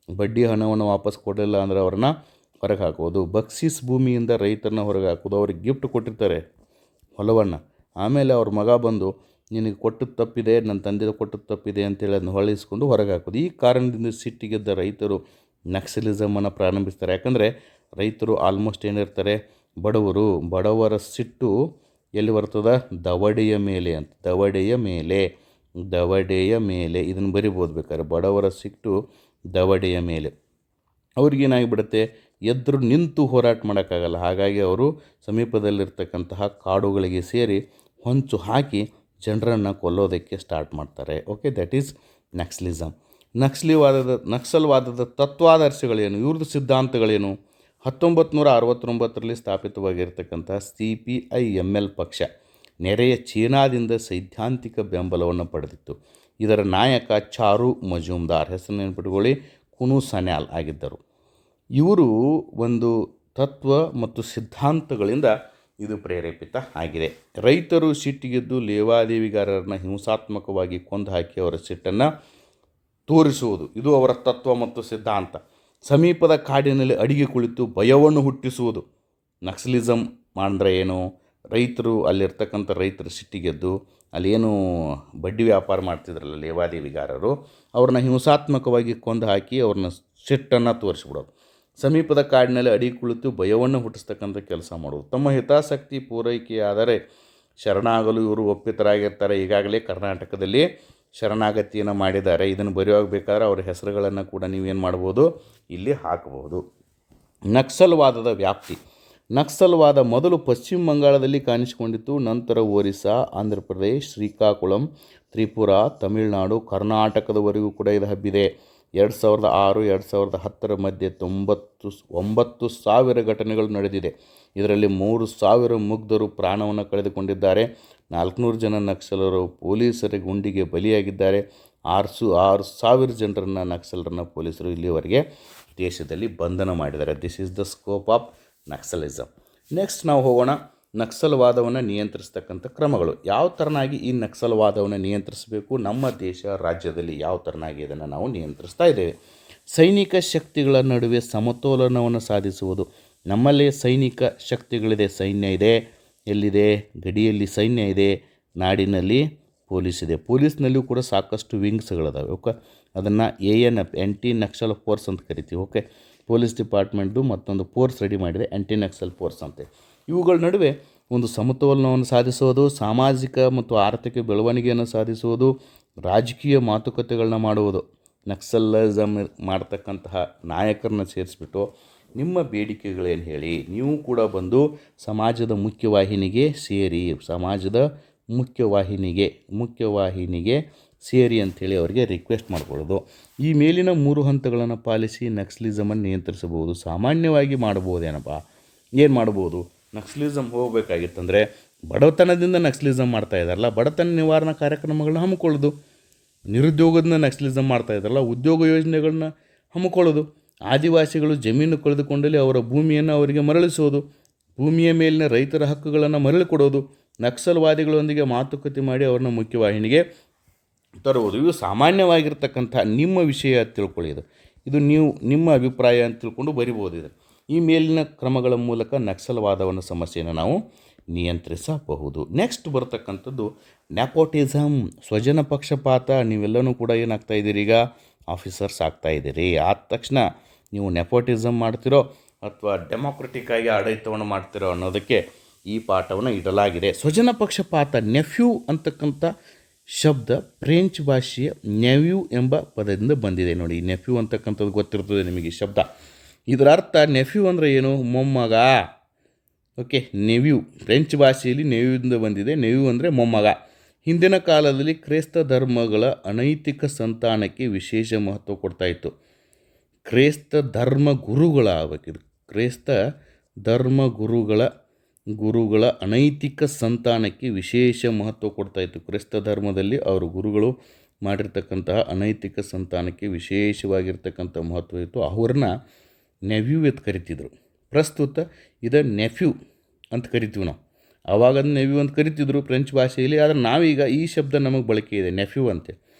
ಬಡ್ಡಿ ಹಣವನ್ನು ವಾಪಸ್ ಕೊಡಲಿಲ್ಲ ಅಂದರೆ ಅವ್ರನ್ನ ಹೊರಗೆ ಹಾಕೋದು, ಬಕ್ಸಿಸ್ ಭೂಮಿಯಿಂದ ರೈತರನ್ನ ಹೊರಗೆ ಹಾಕೋದು. ಅವ್ರಿಗೆ ಗಿಫ್ಟ್ ಕೊಟ್ಟಿರ್ತಾರೆ ಹೊಲವನ್ನು, ಆಮೇಲೆ ಅವ್ರ ಮಗ ಬಂದು ನಿನಗೆ ಕೊಟ್ಟದ್ದು ತಪ್ಪಿದೆ, ನನ್ನ ತಂದೆ ಕೊಟ್ಟದ್ದು ತಪ್ಪಿದೆ ಅಂತೇಳಿ ಅದನ್ನು ಹೊಳಿಸ್ಕೊಂಡು ಹೊರಗೆ ಹಾಕೋದು. ಈ ಕಾರಣದಿಂದ ಸಿಟ್ಟಿಗೆದ್ದ ರೈತರು ನಕ್ಸಲಿಸಮನ್ನು ಪ್ರಾರಂಭಿಸ್ತಾರೆ. ಯಾಕಂದರೆ ರೈತರು ಆಲ್ಮೋಸ್ಟ್ ಏನಿರ್ತಾರೆ, ಬಡವರ ಸಿಟ್ಟು ಎಲ್ಲಿ ಬರ್ತದೆ? ದವಡೆಯ ಮೇಲೆ ಅಂತ. ದವಡೆಯ ಮೇಲೆ ಇದನ್ನು ಬರಿಬೋದು ಬೇಕಾದ್ರೆ. ಬಡವರ ಸಿಟ್ಟು ದವಡೆಯ ಮೇಲೆ. ಅವ್ರಿಗೇನಾಗಿಬಿಡುತ್ತೆ, ಎದ್ರು ನಿಂತು ಹೋರಾಟ ಮಾಡೋಕ್ಕಾಗಲ್ಲ. ಹಾಗಾಗಿ ಅವರು ಸಮೀಪದಲ್ಲಿರ್ತಕ್ಕಂತಹ ಕಾಡುಗಳಿಗೆ ಸೇರಿ ಹೊಂಚು ಹಾಕಿ ಜನರನ್ನು ಕೊಲ್ಲೋದಕ್ಕೆ ಸ್ಟಾರ್ಟ್ ಮಾಡ್ತಾರೆ. Okay, that is Naxalism. ನಕ್ಸಲ್ವಾದದ ತತ್ವಾದರ್ಶಗಳೇನು? ಇವ್ರದ್ದು ಸಿದ್ಧಾಂತಗಳೇನು? 1969ರಲ್ಲಿ ಸ್ಥಾಪಿತವಾಗಿರ್ತಕ್ಕಂಥ CPI-ML ಪಕ್ಷ ನೆರೆಯ ಚೀನಾದಿಂದ ಸೈದ್ಧಾಂತಿಕ ಬೆಂಬಲವನ್ನು ಪಡೆದಿತ್ತು. ಇದರ ನಾಯಕ ಚಾರು ಮಜುಮ್ದಾರ್, ಹೆಸರು ನೆನಪಿಟ್ಕೊಳ್ಳಿ, ಕುನು ಸನ್ಯಾಲ್ ಆಗಿದ್ದರು. ಇವರು ಒಂದು ತತ್ವ ಮತ್ತು ಸಿದ್ಧಾಂತಗಳಿಂದ ಇದು ಪ್ರೇರೇಪಿತ ಆಗಿದೆ. ರೈತರು ಸಿಟ್ಟಿಗೆದ್ದು ಲೇವಾದೇವಿಗಾರರನ್ನು ಹಿಂಸಾತ್ಮಕವಾಗಿ ಕೊಂದು ಹಾಕಿ ಅವರ ಸಿಟ್ಟನ್ನು ತೋರಿಸುವುದು, ಇದು ಅವರ ತತ್ವ ಮತ್ತು ಸಿದ್ಧಾಂತ. ಸಮೀಪದ ಕಾಡಿನಲ್ಲಿ ಅಡಿಗೆ ಕುಳಿತು ಭಯವನ್ನು ಹುಟ್ಟಿಸುವುದು. ನಕ್ಸಲಿಸಮ್ ಅಂದರೆ ಏನು? ಅಲ್ಲಿರ್ತಕ್ಕಂಥ ರೈತರು ಸಿಟ್ಟಿಗೆದ್ದು ಅಲ್ಲೇನು ಬಡ್ಡಿ ವ್ಯಾಪಾರ ಮಾಡ್ತಿದ್ರಲ್ಲ ಲೇವಾದೇವಿಗಾರರು, ಅವ್ರನ್ನ ಹಿಂಸಾತ್ಮಕವಾಗಿ ಕೊಂದು ಹಾಕಿ ಅವ್ರನ್ನ ಸಿಟ್ಟನ್ನು ತೋರಿಸ್ಬಿಡೋದು. ಸಮೀಪದ ಕಾಡಿನಲ್ಲಿ ಅಡಿಗೆ ಕುಳಿತು ಭಯವನ್ನು ಹುಟ್ಟಿಸ್ತಕ್ಕಂಥ ಕೆಲಸ ಮಾಡೋದು. ತಮ್ಮ ಹಿತಾಸಕ್ತಿ ಪೂರೈಕೆಯಾದರೆ ಶರಣಾಗಲು ಇವರು ಒಪ್ಪಿತರಾಗಿರ್ತಾರೆ. ಈಗಾಗಲೇ ಕರ್ನಾಟಕದಲ್ಲಿ ಶರಣಾಗತಿಯನ್ನು ಮಾಡಿದ್ದಾರೆ. ಇದನ್ನು ಬರೆಯುವಾಗ ಬೇಕಾದ್ರೆ ಅವರ ಹೆಸರುಗಳನ್ನು ಕೂಡ ನೀವೇನು ಮಾಡ್ಬೋದು, ಇಲ್ಲಿ ಹಾಕಬಹುದು. ನಕ್ಸಲ್ವಾದದ ವ್ಯಾಪ್ತಿ. ನಕ್ಸಲ್ವಾದ ಮೊದಲು ಪಶ್ಚಿಮ ಬಂಗಾಳದಲ್ಲಿ ಕಾಣಿಸಿಕೊಂಡಿತ್ತು. ನಂತರ ಒರಿಸ್ಸಾ, ಆಂಧ್ರ ಪ್ರದೇಶ್, ಶ್ರೀಕಾಕುಳಂ, ತ್ರಿಪುರಾ, ತಮಿಳುನಾಡು, ಕರ್ನಾಟಕದವರೆಗೂ ಕೂಡ ಇದು ಹಬ್ಬಿದೆ. 2006 2010 ಮಧ್ಯೆ 9,000 ಘಟನೆಗಳು ನಡೆದಿದೆ. ಇದರಲ್ಲಿ 3,000 ಮುಗ್ಧರು ಪ್ರಾಣವನ್ನು ಕಳೆದುಕೊಂಡಿದ್ದಾರೆ. 400 ಜನ ನಕ್ಸಲರು ಪೊಲೀಸರ ಗುಂಡಿಗೆ ಬಲಿಯಾಗಿದ್ದಾರೆ. 6,000 ಜನರನ್ನು ನಕ್ಸಲರನ್ನು ಪೊಲೀಸರು ಇಲ್ಲಿವರೆಗೆ ದೇಶದಲ್ಲಿ ಬಂಧನ ಮಾಡಿದ್ದಾರೆ. This is the scope of Naxalism. Next ನಾವು ಹೋಗೋಣ, ನಕ್ಸಲ್ವಾದವನ್ನು ನಿಯಂತ್ರಿಸ್ತಕ್ಕಂಥ ಕ್ರಮಗಳು. ಯಾವ ಥರನಾಗಿ ಈ ನಕ್ಸಲ್ವಾದವನ್ನು ನಿಯಂತ್ರಿಸಬೇಕು, ನಮ್ಮ ದೇಶ ರಾಜ್ಯದಲ್ಲಿ ಯಾವ ಥರನಾಗಿ ಇದನ್ನು ನಾವು ನಿಯಂತ್ರಿಸ್ತಾ ಇದ್ದೇವೆ. ಸೈನಿಕ ಶಕ್ತಿಗಳ ನಡುವೆ ಸಮತೋಲನವನ್ನು ಸಾಧಿಸುವುದು. ನಮ್ಮಲ್ಲಿ ಸೈನಿಕ ಶಕ್ತಿಗಳಿದೆ, ಸೈನ್ಯ ಇದೆ. ಎಲ್ಲಿದೆ? ಗಡಿಯಲ್ಲಿ ಸೈನ್ಯ ಇದೆ, ನಾಡಿನಲ್ಲಿ ಪೊಲೀಸ್ ಇದೆ. ಪೊಲೀಸ್ನಲ್ಲಿಯೂ ಕೂಡ ಸಾಕಷ್ಟು ವಿಂಗ್ಸ್ಗಳಿದಾವೆ. ಓಕೆ, ಅದನ್ನು ANF ಆ್ಯಂಟಿ ನಕ್ಸಲ್ ಫೋರ್ಸ್ ಅಂತ ಕರಿತೀವಿ. ಓಕೆ, ಪೊಲೀಸ್ ಡಿಪಾರ್ಟ್ಮೆಂಟ್ದು ಮತ್ತೊಂದು ಫೋರ್ಸ್ ರೆಡಿ ಮಾಡಿದೆ, ಆ್ಯಂಟಿ ನಕ್ಸಲ್ ಫೋರ್ಸ್ ಅಂತ. ಇವುಗಳ ನಡುವೆ ಒಂದು ಸಮತೋಲನವನ್ನು ಸಾಧಿಸುವುದು, ಸಾಮಾಜಿಕ ಮತ್ತು ಆರ್ಥಿಕ ಬೆಳವಣಿಗೆಯನ್ನು ಸಾಧಿಸುವುದು, ರಾಜಕೀಯ ಮಾತುಕತೆಗಳನ್ನ ಮಾಡುವುದು. ನಕ್ಸಲಿಸಮ್ ಮಾಡ್ತಕ್ಕಂತಹ ನಾಯಕರನ್ನ ಸೇರಿಸ್ಬಿಟ್ಟು ನಿಮ್ಮ ಬೇಡಿಕೆಗಳೇನು ಹೇಳಿ, ನೀವು ಕೂಡ ಬಂದು ಸಮಾಜದ ಮುಖ್ಯವಾಹಿನಿಗೆ ಸೇರಿ, ಸಮಾಜದ ಮುಖ್ಯವಾಹಿನಿಗೆ ಸೇರಿ ಅಂಥೇಳಿ ಅವರಿಗೆ ರಿಕ್ವೆಸ್ಟ್ ಮಾಡ್ಕೊಳ್ಳೋದು. ಈ ಮೇಲಿನ 3 ಹಂತಗಳನ್ನು ಪಾಲಿಸಿ ನಕ್ಸಲಿಸಮನ್ನು ನಿಯಂತ್ರಿಸಬಹುದು. ಸಾಮಾನ್ಯವಾಗಿ ಮಾಡ್ಬೋದೇನಪ್ಪ, ಏನು ಮಾಡ್ಬೋದು? ನಕ್ಸಲಿಸಮ್ ಹೋಗಬೇಕಾಗಿತ್ತಂದರೆ ಬಡತನದಿಂದ ನಕ್ಸಲಿಸಮ್ ಮಾಡ್ತಾ ಇದ್ದಾರಲ್ಲ, ಬಡತನ ನಿವಾರಣಾ ಕಾರ್ಯಕ್ರಮಗಳನ್ನ ಹಮ್ಮಿಕೊಳ್ಳೋದು. ನಿರುದ್ಯೋಗದಿಂದ ನಕ್ಸಲಿಸಮ್ ಮಾಡ್ತಾ ಇದ್ದಾರಲ್ಲ, ಉದ್ಯೋಗ ಯೋಜನೆಗಳನ್ನ ಹಮ್ಮಿಕೊಳ್ಳೋದು. ಆದಿವಾಸಿಗಳು ಜಮೀನು ಕಳೆದುಕೊಂಡಲ್ಲಿ ಅವರ ಭೂಮಿಯನ್ನು ಅವರಿಗೆ ಮರಳಿಸೋದು, ಭೂಮಿಯ ಮೇಲಿನ ರೈತರ ಹಕ್ಕುಗಳನ್ನು ಮರಳಿಕೊಡೋದು, ನಕ್ಸಲ್ವಾದಿಗಳೊಂದಿಗೆ ಮಾತುಕತೆ ಮಾಡಿ ಅವ್ರನ್ನ ಮುಖ್ಯವಾಹಿನಿಗೆ ತರುವುದು. ಇವು ಸಾಮಾನ್ಯವಾಗಿರ್ತಕ್ಕಂಥ ನಿಮ್ಮ ವಿಷಯ ತಿಳ್ಕೊಳ್ಳಿ. ಇದು ನೀವು ನಿಮ್ಮ ಅಭಿಪ್ರಾಯ ಅಂತ ತಿಳ್ಕೊಂಡು ಬರಿಬೋದು. ಇದು ಈ ಮೇಲಿನ ಕ್ರಮಗಳ ಮೂಲಕ ನಕ್ಸಲ್ವಾದವನ್ನು ಸಮಸ್ಯೆಯನ್ನು ನಾವು ನಿಯಂತ್ರಿಸಬಹುದು. ನೆಕ್ಸ್ಟ್ ಬರ್ತಕ್ಕಂಥದ್ದು ನೆಪೋಟಿಸಮ್, ಸ್ವಜನ ಪಕ್ಷಪಾತ. ನೀವೆಲ್ಲನೂ ಕೂಡ ಏನಾಗ್ತಾ ಇದ್ದೀರಿ, ಈಗ ಆಫೀಸರ್ಸ್ ಆಗ್ತಾ ಇದ್ದೀರಿ. ಆದ ತಕ್ಷಣ ನೀವು ನೆಪೋಟಿಸಮ್ ಮಾಡ್ತಿರೋ ಅಥವಾ ಡೆಮೋಕ್ರೆಟಿಕ್ಕಾಗಿ ಆಡಳಿತವನ್ನು ಮಾಡ್ತಿರೋ ಅನ್ನೋದಕ್ಕೆ ಈ ಪಾಠವನ್ನು ಇಡಲಾಗಿದೆ. ಸ್ವಜನ ಪಕ್ಷಪಾತ, ನೆಫ್ಯೂ ಅಂತಕ್ಕಂಥ ಶಬ್ದ ಫ್ರೆಂಚ್ ಭಾಷೆಯ ನೆವ್ಯೂ ಎಂಬ ಪದದಿಂದ ಬಂದಿದೆ. ನೋಡಿ, ನೆಫ್ಯೂ ಅಂತಕ್ಕಂಥದ್ದು ಗೊತ್ತಿರ್ತದೆ ನಿಮಗೆ ಈ ಶಬ್ದ. ಇದರ ಅರ್ಥ ನೆಫ್ಯೂ ಅಂದರೆ ಏನು? ಮೊಮ್ಮಗ. ಓಕೆ, ನೆವ್ಯೂ ಫ್ರೆಂಚ್ ಭಾಷೆಯಲ್ಲಿ ನೆವ್ಯೂದಿಂದ ಬಂದಿದೆ. ನೆವ್ಯೂ ಅಂದರೆ ಮೊಮ್ಮಗ. ಹಿಂದಿನ ಕಾಲದಲ್ಲಿ ಕ್ರೈಸ್ತ ಧರ್ಮಗಳ ಅನೈತಿಕ ಸಂತಾನಕ್ಕೆ ವಿಶೇಷ ಮಹತ್ವ ಕೊಡ್ತಾಯಿತ್ತು. ಕ್ರೈಸ್ತ ಧರ್ಮ ಗುರುಗಳಾಗಬೇಕಿದು. ಕ್ರೈಸ್ತ ಧರ್ಮ ಗುರುಗಳ ಅನೈತಿಕ ಸಂತಾನಕ್ಕೆ ವಿಶೇಷ ಮಹತ್ವ ಕೊಡ್ತಾಯಿತ್ತು. ಕ್ರೈಸ್ತ ಧರ್ಮದಲ್ಲಿ ಅವರು ಗುರುಗಳು ಮಾಡಿರ್ತಕ್ಕಂತಹ ಅನೈತಿಕ ಸಂತಾನಕ್ಕೆ ವಿಶೇಷವಾಗಿರ್ತಕ್ಕಂಥ ಮಹತ್ವ ಇತ್ತು. ಅವ್ರನ್ನ ನೆವ್ಯೂ ಅಂತ ಕರಿತಿದ್ರು. ಪ್ರಸ್ತುತ ಇದು ನೆಫ್ಯೂ ಅಂತ ಕರಿತೀವಿ ನಾವು. ಆವಾಗ ನೆವ್ಯೂ ಅಂತ ಕರಿತಿದ್ರು ಫ್ರೆಂಚ್ ಭಾಷೆಯಲ್ಲಿ. ಆದರೆ ನಾವೀಗ ಈ ಶಬ್ದ ನಮಗೆ ಬಳಕೆ ಇದೆ, ನೆಫ್ಯೂ ಅಂತೆ.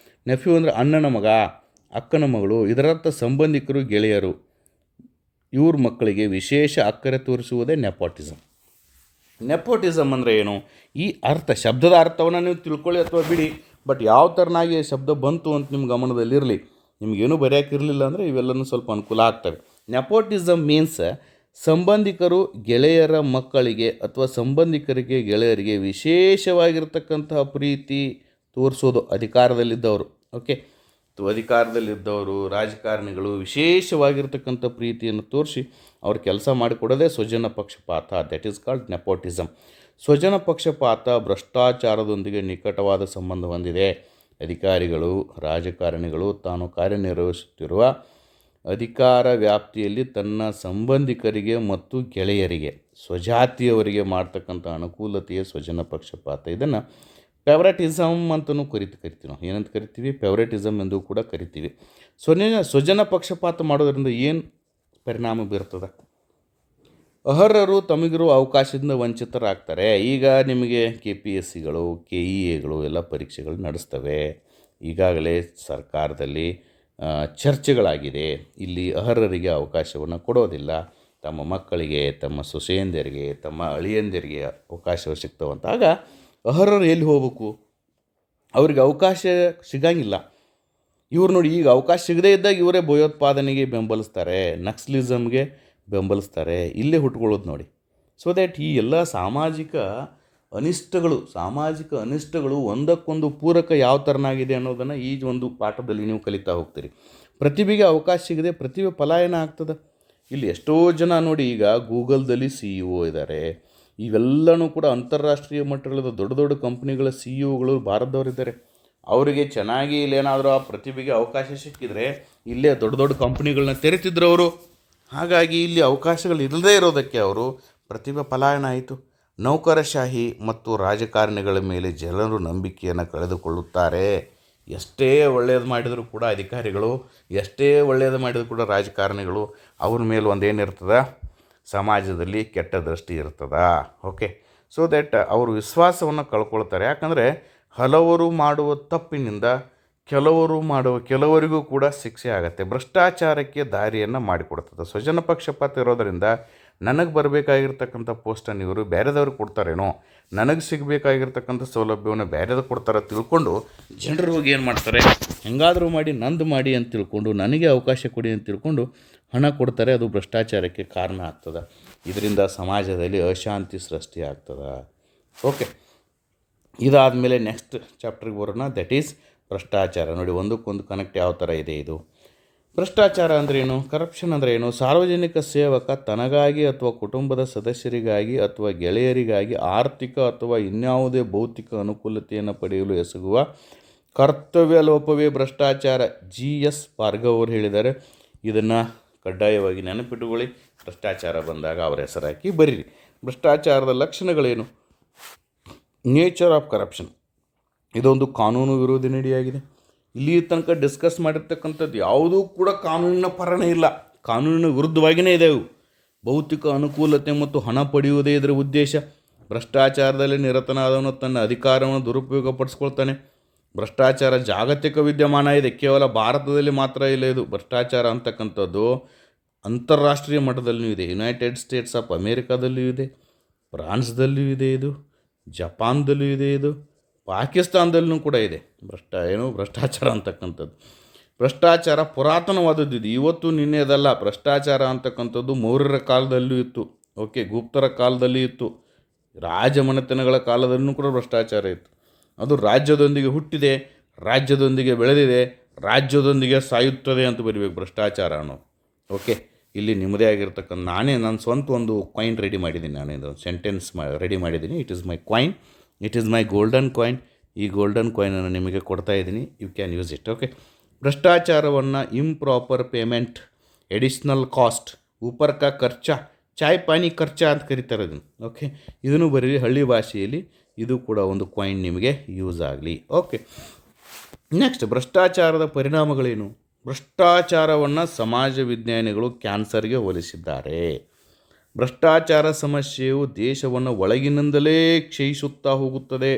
ನೆಫ್ಯೂ ಅಂದರೆ ಅಣ್ಣನ ಮಗ, ಅಕ್ಕನ ಮಗಳು. ಇದರರ್ಥ ಸಂಬಂಧಿಕರು, ಗೆಳೆಯರು, ಇವ್ರ ಮಕ್ಕಳಿಗೆ ವಿಶೇಷ ಅಕ್ಕರೆ ತೋರಿಸುವುದೇ ನೆಪೋಟಿಸಮ್. ನೆಪೋಟಿಸಮ್ ಅಂದರೆ ಏನು? ಈ ಅರ್ಥ, ಶಬ್ದದ ಅರ್ಥವನ್ನು ನೀವು ತಿಳ್ಕೊಳ್ಳಿ ಅಥವಾ ಬಿಡಿ, ಬಟ್ ಯಾವ ಥರನಾಗಿ ಶಬ್ದ ಬಂತು ಅಂತ ನಿಮ್ಮ ಗಮನದಲ್ಲಿರಲಿ. ನಿಮಗೇನು ಬರೆಯೋಕ್ಕಿರಲಿಲ್ಲ ಅಂದರೆ ಇವೆಲ್ಲನೂ ಸ್ವಲ್ಪ ಅನುಕೂಲ ಆಗ್ತವೆ. ನೆಪೋಟಿಸಮ್ ಮೀನ್ಸ್ ಸಂಬಂಧಿಕರು ಗೆಳೆಯರ ಮಕ್ಕಳಿಗೆ ಅಥವಾ ಸಂಬಂಧಿಕರಿಗೆ ಗೆಳೆಯರಿಗೆ ವಿಶೇಷವಾಗಿರ್ತಕ್ಕಂತಹ ಪ್ರೀತಿ ತೋರಿಸೋದು. ಅಧಿಕಾರದಲ್ಲಿದ್ದವರು, ಓಕೆ, ಅಧಿಕಾರದಲ್ಲಿದ್ದವರು, ರಾಜಕಾರಣಿಗಳು ವಿಶೇಷವಾಗಿರ್ತಕ್ಕಂಥ ಪ್ರೀತಿಯನ್ನು ತೋರಿಸಿ ಅವ್ರ ಕೆಲಸ ಮಾಡಿಕೊಡೋದೇ ಸ್ವಜನ ಪಕ್ಷಪಾತ. That is called nepotism. ಸ್ವಜನ ಪಕ್ಷಪಾತ ಭ್ರಷ್ಟಾಚಾರದೊಂದಿಗೆ ನಿಕಟವಾದ ಸಂಬಂಧ ಹೊಂದಿದೆ. ಅಧಿಕಾರಿಗಳು, ರಾಜಕಾರಣಿಗಳು ತಾನು ಕಾರ್ಯನಿರ್ವಹಿಸುತ್ತಿರುವ ಅಧಿಕಾರ ವ್ಯಾಪ್ತಿಯಲ್ಲಿ ತನ್ನ ಸಂಬಂಧಿಕರಿಗೆ ಮತ್ತು ಗೆಳೆಯರಿಗೆ, ಸ್ವಜಾತಿಯವರಿಗೆ ಮಾಡ್ತಕ್ಕಂಥ ಅನುಕೂಲತೆಯೇ ಸ್ವಜನ ಪಕ್ಷಪಾತ. ಇದನ್ನು ಫೇವರೆಟಿಸಮ್ ಅಂತಲೂ ಕರಿತೀವಿ ನಾವು. ಏನಂತ ಕರಿತೀವಿ? ಫೇವರೆಟಿಸಮ್ ಎಂದು ಕೂಡ ಕರಿತೀವಿ. ಸ್ವಜನ ಪಕ್ಷಪಾತ ಮಾಡೋದರಿಂದ ಏನು ಪರಿಣಾಮ ಬೀರ್ತದೆ? ಅರ್ಹರು ತಮಗಿರುವ ಅವಕಾಶದಿಂದ ವಂಚಿತರಾಗ್ತಾರೆ. ಈಗ ನಿಮಗೆ KPSCಗಳು, KEAಗಳು ಎಲ್ಲ ಪರೀಕ್ಷೆಗಳು ನಡೆಸ್ತವೆ. ಈಗಾಗಲೇ ಸರ್ಕಾರದಲ್ಲಿ ಚರ್ಚೆಗಳಾಗಿದೆ. ಇಲ್ಲಿ ಅರ್ಹರಿಗೆ ಅವಕಾಶವನ್ನು ಕೊಡೋದಿಲ್ಲ. ತಮ್ಮ ಮಕ್ಕಳಿಗೆ, ತಮ್ಮ ಸೊಸೆಯಂದಿರಿಗೆ, ತಮ್ಮ ಅಳಿಯಂದಿರಿಗೆ ಅವಕಾಶ ಸಿಗ್ತವಂತಾಗ ಅರ್ಹರು ಎಲ್ಲಿ ಹೋಗ್ಬೇಕು? ಅವ್ರಿಗೆ ಅವಕಾಶ ಸಿಗಂಗಿಲ್ಲ. ಇವ್ರು ನೋಡಿ, ಈಗ ಅವಕಾಶ ಸಿಗದೇ ಇದ್ದಾಗ ಇವರೇ ಭಯೋತ್ಪಾದನೆಗೆ ಬೆಂಬಲಿಸ್ತಾರೆ, ನಕ್ಸಲಿಸಮ್ಗೆ ಬೆಂಬಲಿಸ್ತಾರೆ. ಇಲ್ಲೇ ಹುಟ್ಕೊಳ್ಳೋದು ನೋಡಿ. ಸೊ ದ್ಯಾಟ್ ಈ ಎಲ್ಲ ಸಾಮಾಜಿಕ ಅನಿಷ್ಟಗಳು, ಸಾಮಾಜಿಕ ಅನಿಷ್ಟಗಳು ಒಂದಕ್ಕೊಂದು ಪೂರಕ ಯಾವ ಥರನಾಗಿದೆ ಅನ್ನೋದನ್ನು ಈ ಒಂದು ಪಾಠದಲ್ಲಿ ನೀವು ಕಲಿತಾ ಹೋಗ್ತೀರಿ. ಪ್ರತಿಭೆಗೆ ಅವಕಾಶ ಸಿಗದೆ ಪ್ರತಿಭೆ ಪಲಾಯನ ಆಗ್ತದೆ. ಇಲ್ಲಿ ಎಷ್ಟೋ ಜನ ನೋಡಿ, ಈಗ ಗೂಗಲ್ದಲ್ಲಿ CEO ಇದ್ದಾರೆ, ಇವೆಲ್ಲನೂ ಕೂಡ ಅಂತಾರಾಷ್ಟ್ರೀಯ ಮಟ್ಟದ ದೊಡ್ಡ ದೊಡ್ಡ ಕಂಪ್ನಿಗಳ CEOಗಳು ಭಾರತದವರಿದ್ದಾರೆ. ಅವರಿಗೆ ಚೆನ್ನಾಗಿ ಇಲ್ಲೇನಾದರೂ ಆ ಪ್ರತಿಭೆಗೆ ಅವಕಾಶ ಸಿಕ್ಕಿದರೆ ಇಲ್ಲೇ ದೊಡ್ಡ ದೊಡ್ಡ ಕಂಪ್ನಿಗಳನ್ನ ತೆರೆತಿದ್ರು ಅವರು. ಹಾಗಾಗಿ ಇಲ್ಲಿ ಅವಕಾಶಗಳು ಇಲ್ಲದೇ ಇರೋದಕ್ಕೆ ಅವರು ಪ್ರತಿಭೆ ಪಲಾಯನ ಆಯಿತು. ನೌಕರಶಾಹಿ ಮತ್ತು ರಾಜಕಾರಣಿಗಳ ಮೇಲೆ ಜನರು ನಂಬಿಕೆಯನ್ನು ಕಳೆದುಕೊಳ್ಳುತ್ತಾರೆ. ಎಷ್ಟೇ ಒಳ್ಳೆಯದು ಮಾಡಿದರೂ ಕೂಡ ಅಧಿಕಾರಿಗಳು, ಎಷ್ಟೇ ಒಳ್ಳೆಯದು ಮಾಡಿದರೂ ಕೂಡ ರಾಜಕಾರಣಿಗಳು, ಅವ್ರ ಮೇಲೆ ಒಂದೇನಿರ್ತದೆ, ಸಮಾಜದಲ್ಲಿ ಕೆಟ್ಟ ದೃಷ್ಟಿ ಇರ್ತದೆ. ಓಕೆ, ಸೊ ದ್ಯಾಟ್ ಅವರು ವಿಶ್ವಾಸವನ್ನು ಕಳ್ಕೊಳ್ತಾರೆ. ಯಾಕಂದರೆ ಹಲವರು ಮಾಡುವ ತಪ್ಪಿನಿಂದ ಕೆಲವರಿಗೂ ಕೂಡ ಶಿಕ್ಷೆ ಆಗುತ್ತೆ. ಭ್ರಷ್ಟಾಚಾರಕ್ಕೆ ದಾರಿಯನ್ನು ಮಾಡಿಕೊಡ್ತದೆ. ಸ್ವಜನ ಪಕ್ಷಪಾತ ಇರೋದರಿಂದ ನನಗೆ ಬರಬೇಕಾಗಿರ್ತಕ್ಕಂಥ ಪೋಸ್ಟನ್ನು ಇವರು ಬೇರೆದವ್ರಿಗೆ ಕೊಡ್ತಾರೇನೋ, ನನಗೆ ಸಿಗಬೇಕಾಗಿರ್ತಕ್ಕಂಥ ಸೌಲಭ್ಯವನ್ನು ಬೇರೆದವ್ರಿಗೆ ಕೊಡ್ತಾರೆ ತಿಳ್ಕೊಂಡು ಜನರು ಹೋಗಿ ಏನು ಮಾಡ್ತಾರೆ, ಹೆಂಗಾದರೂ ಮಾಡಿ ನಂದು ಮಾಡಿ ಅಂತ ತಿಳ್ಕೊಂಡು, ನನಗೆ ಅವಕಾಶ ಕೊಡಿ ಅಂತ ತಿಳ್ಕೊಂಡು ಹಣ ಕೊಡ್ತಾರೆ. ಅದು ಭ್ರಷ್ಟಾಚಾರಕ್ಕೆ ಕಾರಣ ಆಗ್ತದೆ. ಇದರಿಂದ ಸಮಾಜದಲ್ಲಿ ಅಶಾಂತಿ ಸೃಷ್ಟಿ ಆಗ್ತದೆ. ಓಕೆ, ಇದಾದಮೇಲೆ ನೆಕ್ಸ್ಟ್ ಚಾಪ್ಟರ್ಗೆ ಬರೋಣ. ದಟ್ ಈಸ್ ಭ್ರಷ್ಟಾಚಾರ. ನೋಡಿ, ಒಂದಕ್ಕೊಂದು ಕನೆಕ್ಟ್ ಯಾವ ಥರ ಇದೆ ಇದು. ಭ್ರಷ್ಟಾಚಾರ ಅಂದ್ರೇನು, ಕರಪ್ಷನ್ ಅಂದರೆ ಏನು? ಸಾರ್ವಜನಿಕ ಸೇವಕ ತನಗಾಗಿ ಅಥವಾ ಕುಟುಂಬದ ಸದಸ್ಯರಿಗಾಗಿ ಅಥವಾ ಗೆಳೆಯರಿಗಾಗಿ ಆರ್ಥಿಕ ಅಥವಾ ಇನ್ಯಾವುದೇ ಭೌತಿಕ ಅನುಕೂಲತೆಯನ್ನು ಪಡೆಯಲು ಎಸಗುವ ಕರ್ತವ್ಯ ಲೋಪವೇ ಭ್ರಷ್ಟಾಚಾರ. GS ಭಾರ್ಗವ್ ಅವರು ಹೇಳಿದ್ದಾರೆ. ಇದನ್ನು ಕಡ್ಡಾಯವಾಗಿ ನೆನಪಿಟ್ಟುಕೊಳ್ಳಿ. ಭ್ರಷ್ಟಾಚಾರ ಬಂದಾಗ ಅವರ ಹೆಸರು ಹಾಕಿ ಬರೀರಿ. ಭ್ರಷ್ಟಾಚಾರದ ಲಕ್ಷಣಗಳೇನು? ನೇಚರ್ ಆಫ್ ಕರಪ್ಷನ್, ಇದೊಂದು ಕಾನೂನು ವಿರೋಧಿ ನಡೆಯಾಗಿದೆ. ಇಲ್ಲಿ ತನಕ ಡಿಸ್ಕಸ್ ಮಾಡಿರ್ತಕ್ಕಂಥದ್ದು ಯಾವುದೂ ಕೂಡ ಕಾನೂನಿನ ಪರನೇ ಇಲ್ಲ, ಕಾನೂನಿನ ವಿರುದ್ಧವಾಗಿಯೇ ಇದೆ ಇವು. ಭೌತಿಕ ಅನುಕೂಲತೆ ಮತ್ತು ಹಣ ಪಡೆಯುವುದೇ ಇದರ ಉದ್ದೇಶ. ಭ್ರಷ್ಟಾಚಾರದಲ್ಲಿ ನಿರತನಾದವನು ತನ್ನ ಅಧಿಕಾರವನ್ನು ದುರುಪಯೋಗಪಡಿಸ್ಕೊಳ್ತಾನೆ. ಭ್ರಷ್ಟಾಚಾರ ಜಾಗತಿಕ ವಿದ್ಯಮಾನ ಇದೆ, ಕೇವಲ ಭಾರತದಲ್ಲಿ ಮಾತ್ರ ಇಲ್ಲ. ಇದು ಭ್ರಷ್ಟಾಚಾರ ಅಂತಕ್ಕಂಥದ್ದು ಅಂತಾರಾಷ್ಟ್ರೀಯ ಮಟ್ಟದಲ್ಲಿಯೂ ಇದೆ. ಯುನೈಟೆಡ್ ಸ್ಟೇಟ್ಸ್ ಆಫ್ ಅಮೇರಿಕಾದಲ್ಲಿಯೂ ಇದೆ, ಫ್ರಾನ್ಸ್ದಲ್ಲಿಯೂ ಇದೆ, ಇದು ಜಪಾನ್ದಲ್ಲೂ ಇದೆ, ಇದು ಪಾಕಿಸ್ತಾನದಲ್ಲೂ ಕೂಡ ಇದೆ. ಭ್ರಷ್ಟಾಚಾರ ಅಂತಕ್ಕಂಥದ್ದು. ಭ್ರಷ್ಟಾಚಾರ ಪುರಾತನವಾದದ್ದು. ಇದು ಇವತ್ತು ನಿನ್ನೆದಲ್ಲ. ಭ್ರಷ್ಟಾಚಾರ ಅಂತಕ್ಕಂಥದ್ದು ಮೌರ್ಯರ ಕಾಲದಲ್ಲೂ ಇತ್ತು. ಓಕೆ, ಗುಪ್ತರ ಕಾಲದಲ್ಲಿ ಇತ್ತು, ರಾಜಮನೆತನಗಳ ಕಾಲದಲ್ಲೂ ಕೂಡ ಭ್ರಷ್ಟಾಚಾರ ಇತ್ತು. ಅದು ರಾಜ್ಯದೊಂದಿಗೆ ಹುಟ್ಟಿದೆ, ರಾಜ್ಯದೊಂದಿಗೆ ಬೆಳೆದಿದೆ, ರಾಜ್ಯದೊಂದಿಗೆ ಸಾಯುತ್ತದೆ ಅಂತ ಬರೀಬೇಕು ಭ್ರಷ್ಟಾಚಾರ ಅನ್ನೋದು. ಓಕೆ, ಇಲ್ಲಿ ನಿಮ್ಮದೇ ಆಗಿರ್ತಕ್ಕಂಥ ನಾನು ಸ್ವಂತ ಒಂದು ಕಾಯಿನ್ ರೆಡಿ ಮಾಡಿದ್ದೀನಿ. ನಾನಿದು ಸೆಂಟೆನ್ಸ್ ರೆಡಿ ಮಾಡಿದ್ದೀನಿ. It is my coin, it is my golden coin. ಈ ಗೋಲ್ಡನ್ ಕಾಯಿನನ್ನು ನಿಮಗೆ ಕೊಡ್ತಾ ಇದ್ದೀನಿ. You can use it. Okay, ಭ್ರಷ್ಟಾಚಾರವನ್ನು ಇಂಪ್ರಾಪರ್ ಪೇಮೆಂಟ್, ಎಡಿಷ್ನಲ್ ಕಾಸ್ಟ್, ಊಪರ್ ಕಾ ಖರ್ಚಾ, ಚಾಯ್ ಪಾನಿ ಖರ್ಚಾ ಅಂತ ಕರೀತಾರೆ ಇದನ್ನು. ಓಕೆ, ಇದನ್ನು ಬರೀ ಹಳ್ಳಿ ಭಾಷೆಯಲ್ಲಿ. ಇದು ಕೂಡ ಒಂದು ಕಾಯಿನ್ ನಿಮಗೆ ಯೂಸ್ ಆಗಲಿ. ಓಕೆ, ನೆಕ್ಸ್ಟ್ ಭ್ರಷ್ಟಾಚಾರದ ಪರಿಣಾಮಗಳೇನು? ಭ್ರಷ್ಟಾಚಾರವನ್ನು ಸಮಾಜ ವಿಜ್ಞಾನಿಗಳು ಕ್ಯಾನ್ಸರ್ಗೆ ಹೋಲಿಸಿದ್ದಾರೆ. ಭ್ರಷ್ಟಾಚಾರ ಸಮಸ್ಯೆಯು ದೇಶವನ್ನು ಒಳಗಿನಿಂದಲೇ ಕ್ಷಯಿಸುತ್ತಾ ಹೋಗುತ್ತದೆ.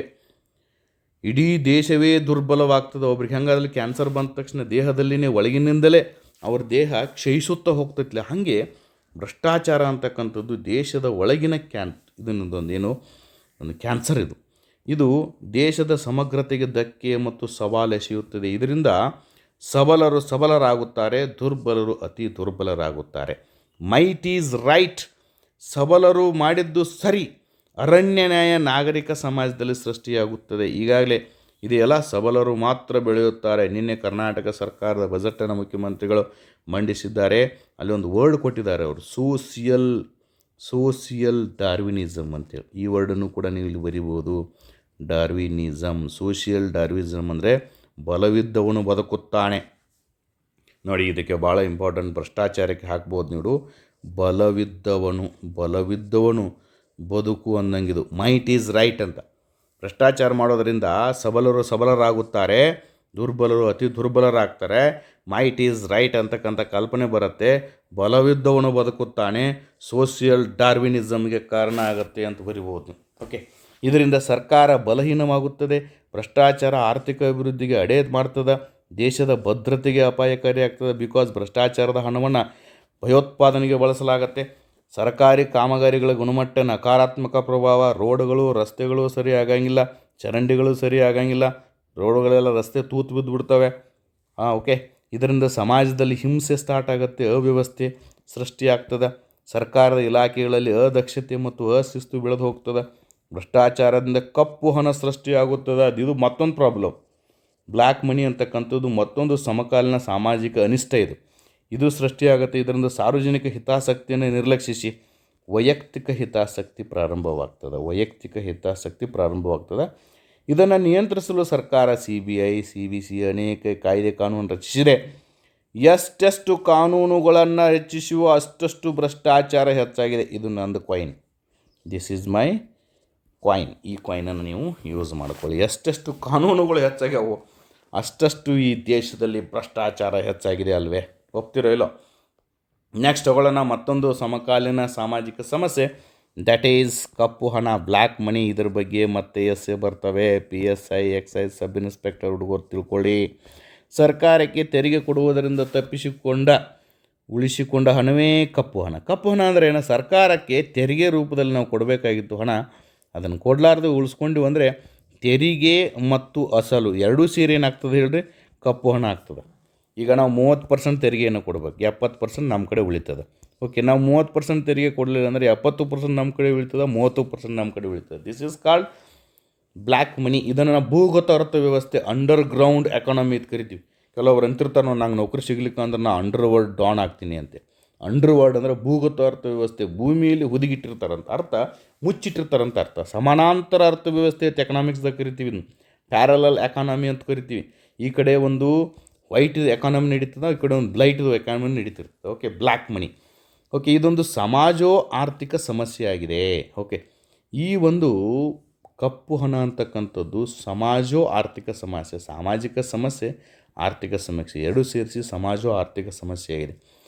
ಇಡೀ ದೇಶವೇ ದುರ್ಬಲವಾಗ್ತದೆ. ಒಬ್ರಿಗೆ ಹೆಂಗಾದಲ್ಲಿ ಕ್ಯಾನ್ಸರ್ ಬಂದ ತಕ್ಷಣ ದೇಹದಲ್ಲಿನೇ ಒಳಗಿನಿಂದಲೇ ಅವ್ರ ದೇಹ ಕ್ಷಯಿಸುತ್ತಾ ಹೋಗ್ತೈತಿಲ್ಲ, ಹಾಗೆ ಭ್ರಷ್ಟಾಚಾರ ಅಂತಕ್ಕಂಥದ್ದು ದೇಶದ ಒಳಗಿನ ಇದನ್ನೊಂದೇನು ಒಂದು ಕ್ಯಾನ್ಸರ್. ಇದು ದೇಶದ ಸಮಗ್ರತೆಗೆ ಧಕ್ಕೆ ಮತ್ತು ಸವಾಲೆಸೆಯುತ್ತದೆ. ಇದರಿಂದ ಸಬಲರು ಸಬಲರಾಗುತ್ತಾರೆ, ದುರ್ಬಲರು ಅತಿ ದುರ್ಬಲರಾಗುತ್ತಾರೆ. ಮೈಟ್ ಈಸ್ ರೈಟ್, ಸಬಲರು ಮಾಡಿದ್ದು ಸರಿ, ಅರಣ್ಯ ನ್ಯಾಯ ನಾಗರಿಕ ಸಮಾಜದಲ್ಲಿ ಸೃಷ್ಟಿಯಾಗುತ್ತದೆ. ಈಗಾಗಲೇ ಇದೆಲ್ಲ ಸಬಲರು ಮಾತ್ರ ಬೆಳೆಯುತ್ತಾರೆ. ನಿನ್ನೆ ಕರ್ನಾಟಕ ಸರ್ಕಾರದ ಬಜೆಟನ್ನು ಮುಖ್ಯಮಂತ್ರಿಗಳು ಮಂಡಿಸಿದ್ದಾರೆ. ಅಲ್ಲಿ ಒಂದು ವರ್ಡ್ ಕೊಟ್ಟಿದ್ದಾರೆ ಅವರು, ಸೋಷಿಯಲ್ ಡಾರ್ವಿನಿಸಮ್ ಅಂತೇಳಿ. ಈ ವರ್ಡನ್ನು ಕೂಡ ನೀವು ಇಲ್ಲಿ ಬರಿಬೋದು. ಡಾರ್ವಿನಿಸಮ್, ಸೋಷಿಯಲ್ ಡಾರ್ವಿನಿಸಮ್ ಅಂದರೆ ಬಲವಿದ್ದವನು ಬದುಕುತ್ತಾನೆ. ನೋಡಿ, ಇದಕ್ಕೆ ಭಾಳ ಇಂಪಾರ್ಟೆಂಟ್. ಭ್ರಷ್ಟಾಚಾರಕ್ಕೆ ಹಾಕ್ಬೋದು ನೀವು, ಬಲವಿದ್ದವನು ಬದುಕು ಅನ್ನಂಗಿದು. ಮೈಟ್ ಈಸ್ ರೈಟ್ ಅಂತ. ಭ್ರಷ್ಟಾಚಾರ ಮಾಡೋದರಿಂದ ಸಬಲರು ಸಬಲರಾಗುತ್ತಾರೆ, ದುರ್ಬಲರು ಅತಿ ದುರ್ಬಲರಾಗ್ತಾರೆ. ಮೈಟ್ ಈಸ್ ರೈಟ್ ಅಂತಕ್ಕಂಥ ಕಲ್ಪನೆ ಬರುತ್ತೆ. ಬಲವಿದ್ದವನು ಬದುಕುತ್ತಾನೆ, ಸೋಷಿಯಲ್ ಡಾರ್ವಿನಿಸಮ್ಗೆ ಕಾರಣ ಆಗುತ್ತೆ ಅಂತ ಬರಿಬೋದು. ಓಕೆ, ಇದರಿಂದ ಸರ್ಕಾರ ಬಲಹೀನವಾಗುತ್ತದೆ. ಭ್ರಷ್ಟಾಚಾರ ಆರ್ಥಿಕ ಅಭಿವೃದ್ಧಿಗೆ ಅಡೆ ಮಾಡ್ತದೆ, ದೇಶದ ಭದ್ರತೆಗೆ ಅಪಾಯಕಾರಿ ಆಗ್ತದೆ. ಬಿಕಾಸ್ ಭ್ರಷ್ಟಾಚಾರದ ಹಣವನ್ನು ಭಯೋತ್ಪಾದನೆಗೆ ಬಳಸಲಾಗತ್ತೆ. ಸರ್ಕಾರಿ ಕಾಮಗಾರಿಗಳ ಗುಣಮಟ್ಟ ನಕಾರಾತ್ಮಕ ಪ್ರಭಾವ. ರೋಡ್ಗಳು, ರಸ್ತೆಗಳು ಸರಿ ಆಗಂಗಿಲ್ಲ, ಚರಂಡಿಗಳು ಸರಿ ಆಗಂಗಿಲ್ಲ, ರೋಡ್ಗಳೆಲ್ಲ ರಸ್ತೆ ತೂತು ಬಿದ್ದು ಬಿಡ್ತವೆ. ಓಕೆ, ಇದರಿಂದ ಸಮಾಜದಲ್ಲಿ ಹಿಂಸೆ ಸ್ಟಾರ್ಟ್ ಆಗುತ್ತೆ, ಅವ್ಯವಸ್ಥೆ ಸೃಷ್ಟಿಯಾಗ್ತದೆ. ಸರ್ಕಾರದ ಇಲಾಖೆಗಳಲ್ಲಿ ಅದಕ್ಷತೆ ಮತ್ತು ಅಶಿಸ್ತು ಬೆಳೆದು ಹೋಗ್ತದೆ. ಭ್ರಷ್ಟಾಚಾರದಿಂದ ಕಪ್ಪು ಹಣ ಸೃಷ್ಟಿಯಾಗುತ್ತದೆ. ಇದು ಮತ್ತೊಂದು ಪ್ರಾಬ್ಲಮ್. ಬ್ಲ್ಯಾಕ್ ಮನಿ ಅಂತಕ್ಕಂಥದ್ದು ಮತ್ತೊಂದು ಸಮಕಾಲೀನ ಸಾಮಾಜಿಕ ಅನಿಷ್ಟ. ಇದು ಸೃಷ್ಟಿಯಾಗುತ್ತೆ. ಇದರಿಂದ ಸಾರ್ವಜನಿಕ ಹಿತಾಸಕ್ತಿಯನ್ನು ನಿರ್ಲಕ್ಷಿಸಿ ವೈಯಕ್ತಿಕ ಹಿತಾಸಕ್ತಿ ಪ್ರಾರಂಭವಾಗ್ತದೆ. ಇದನ್ನು ನಿಯಂತ್ರಿಸಲು ಸರ್ಕಾರ CBI, CBC ಅನೇಕ ಕಾಯ್ದೆ ಕಾನೂನು ರಚಿಸಿದೆ. ಎಷ್ಟೆಷ್ಟು ಕಾನೂನುಗಳನ್ನು ಹೆಚ್ಚಿಸುವ ಅಷ್ಟಷ್ಟು ಭ್ರಷ್ಟಾಚಾರ ಹೆಚ್ಚಾಗಿದೆ. ಇದು ನಂದು coin. This is my coin. ಈ ಕಾಯಿನನ್ನು ನೀವು ಯೂಸ್ ಮಾಡ್ಕೊಳ್ಳಿ. ಎಷ್ಟೆಷ್ಟು ಕಾನೂನುಗಳು ಹೆಚ್ಚಾಗ್ಯಾವೋ ಅಷ್ಟಷ್ಟು ಈ ದೇಶದಲ್ಲಿ ಭ್ರಷ್ಟಾಚಾರ ಹೆಚ್ಚಾಗಿದೆ ಅಲ್ವೇ? ಒಪ್ತಿರೋ ಇಲ್ಲೋ? ನೆಕ್ಸ್ಟ್ ತಗೊಳ್ಳೋಣ ಮತ್ತೊಂದು ಸಮಕಾಲೀನ ಸಾಮಾಜಿಕ ಸಮಸ್ಯೆ, ದಟ್ ಈಸ್ ಕಪ್ಪು ಹಣ, ಬ್ಲ್ಯಾಕ್ ಮನಿ. ಇದ್ರ ಬಗ್ಗೆ ಮತ್ತೆ ಎಸ್ಸೆ ಬರ್ತವೆ. PSI, ಎಕ್ಸೈಸ್, ಸಬ್ ಇನ್ಸ್ಪೆಕ್ಟರ್ ಹುಡುಗರು ತಿಳ್ಕೊಳ್ಳಿ. ಸರ್ಕಾರಕ್ಕೆ ತೆರಿಗೆ ಕೊಡುವುದರಿಂದ ಉಳಿಸಿಕೊಂಡ ಹಣವೇ ಕಪ್ಪು ಹಣ. ಕಪ್ಪು ಹಣ ಅಂದರೆ ಏನು? ಸರ್ಕಾರಕ್ಕೆ ತೆರಿಗೆ ರೂಪದಲ್ಲಿ ನಾವು ಕೊಡಬೇಕಾಗಿತ್ತು ಹಣ, ಅದನ್ನು ಕೊಡಲಾರ್ದು ಉಳಿಸ್ಕೊಂಡಿವು ಅಂದರೆ ತೆರಿಗೆ ಮತ್ತು ಅಸಲು ಎರಡೂ ಸೇರಿ ಏನಾಗ್ತದೆ ಹೇಳ್ರಿ? ಕಪ್ಪು ಹಣ ಆಗ್ತದೆ. ಈಗ ನಾವು 30% ತೆರಿಗೆಯನ್ನು ಕೊಡಬೇಕು, 70% ನಮ್ಮ ಕಡೆ ಉಳಿತದೆ. ಓಕೆ, ನಾವು 30% ತೆರಿಗೆ ಕೊಡಲಿಲ್ಲ ಅಂದರೆ 70% ನಮ್ಮ ಕಡೆ ಉಳಿತದೆ, 30% ನಮ್ಮ ಕಡೆ ಉಳಿತದೆ. This is called black money. ಇದನ್ನು ನಾವು ಭೂಗತ ಅರ್ಥವ್ಯವಸ್ಥೆ, ಅಂಡರ್ಗ್ರೌಂಡ್ ಎಕಾನಮಿ ಅಂತ ಕರಿತೀವಿ. ಕೆಲವರು ಅಂತಿರ್ತಾರೆ, ನಂಗೆ ನೌಕರಿ ಸಿಗ್ಲಿಕ್ಕೆ ಅಂದ್ರೆ ನಾನು ಅಂಡರ್ವರ್ಲ್ಡ್ ಡಾನ್ ಆಗ್ತೀನಿ ಅಂತೆ. ಅಂಡರ್ವರ್ಲ್ಡ್ ಅಂದರೆ ಭೂಗತ ಅರ್ಥವ್ಯವಸ್ಥೆ, ಭೂಮಿಯಲ್ಲಿ ಹುದುಗಿಟ್ಟಿರ್ತಾರಂತ ಅರ್ಥ, ಮುಚ್ಚಿಟ್ಟಿರ್ತಾರಂತ ಅರ್ಥ. ಸಮಾನಾಂತರ ಅರ್ಥವ್ಯವಸ್ಥೆ ಅಂತ ಎಕನಾಮಿಕ್ಸ್ದಾಗ ಕರಿತೀವಿ. ಪ್ಯಾರಲಲ್ ಎಕಾನಮಿ ಅಂತ ಕರಿತೀವಿ. ಈ ಕಡೆ ಒಂದು ವೈಟ್ ಎಕಾನಮಿ ನಡೀತದೆ, ಈ ಕಡೆ ಒಂದು ಬ್ಲೈಟ್ ಎಕಾನಮಿ ನಡೀತಿರ್ತದೆ. Okay, black money. ಓಕೆ, ಇದೊಂದು ಸಮಾಜೋ ಆರ್ಥಿಕ ಸಮಸ್ಯೆ ಆಗಿದೆ. ಓಕೆ, ಈ ಒಂದು ಕಪ್ಪು ಹಣ ಅಂತಕ್ಕಂಥದ್ದು ಸಮಾಜೋ ಆರ್ಥಿಕ ಸಮಸ್ಯೆ, ಸಾಮಾಜಿಕ ಸಮಸ್ಯೆ, ಆರ್ಥಿಕ ಸಮಸ್ಯೆ ಎರಡೂ ಸೇರಿಸಿ ಸಮಾಜೋ ಆರ್ಥಿಕ ಸಮಸ್ಯೆ ಆಗಿದೆ.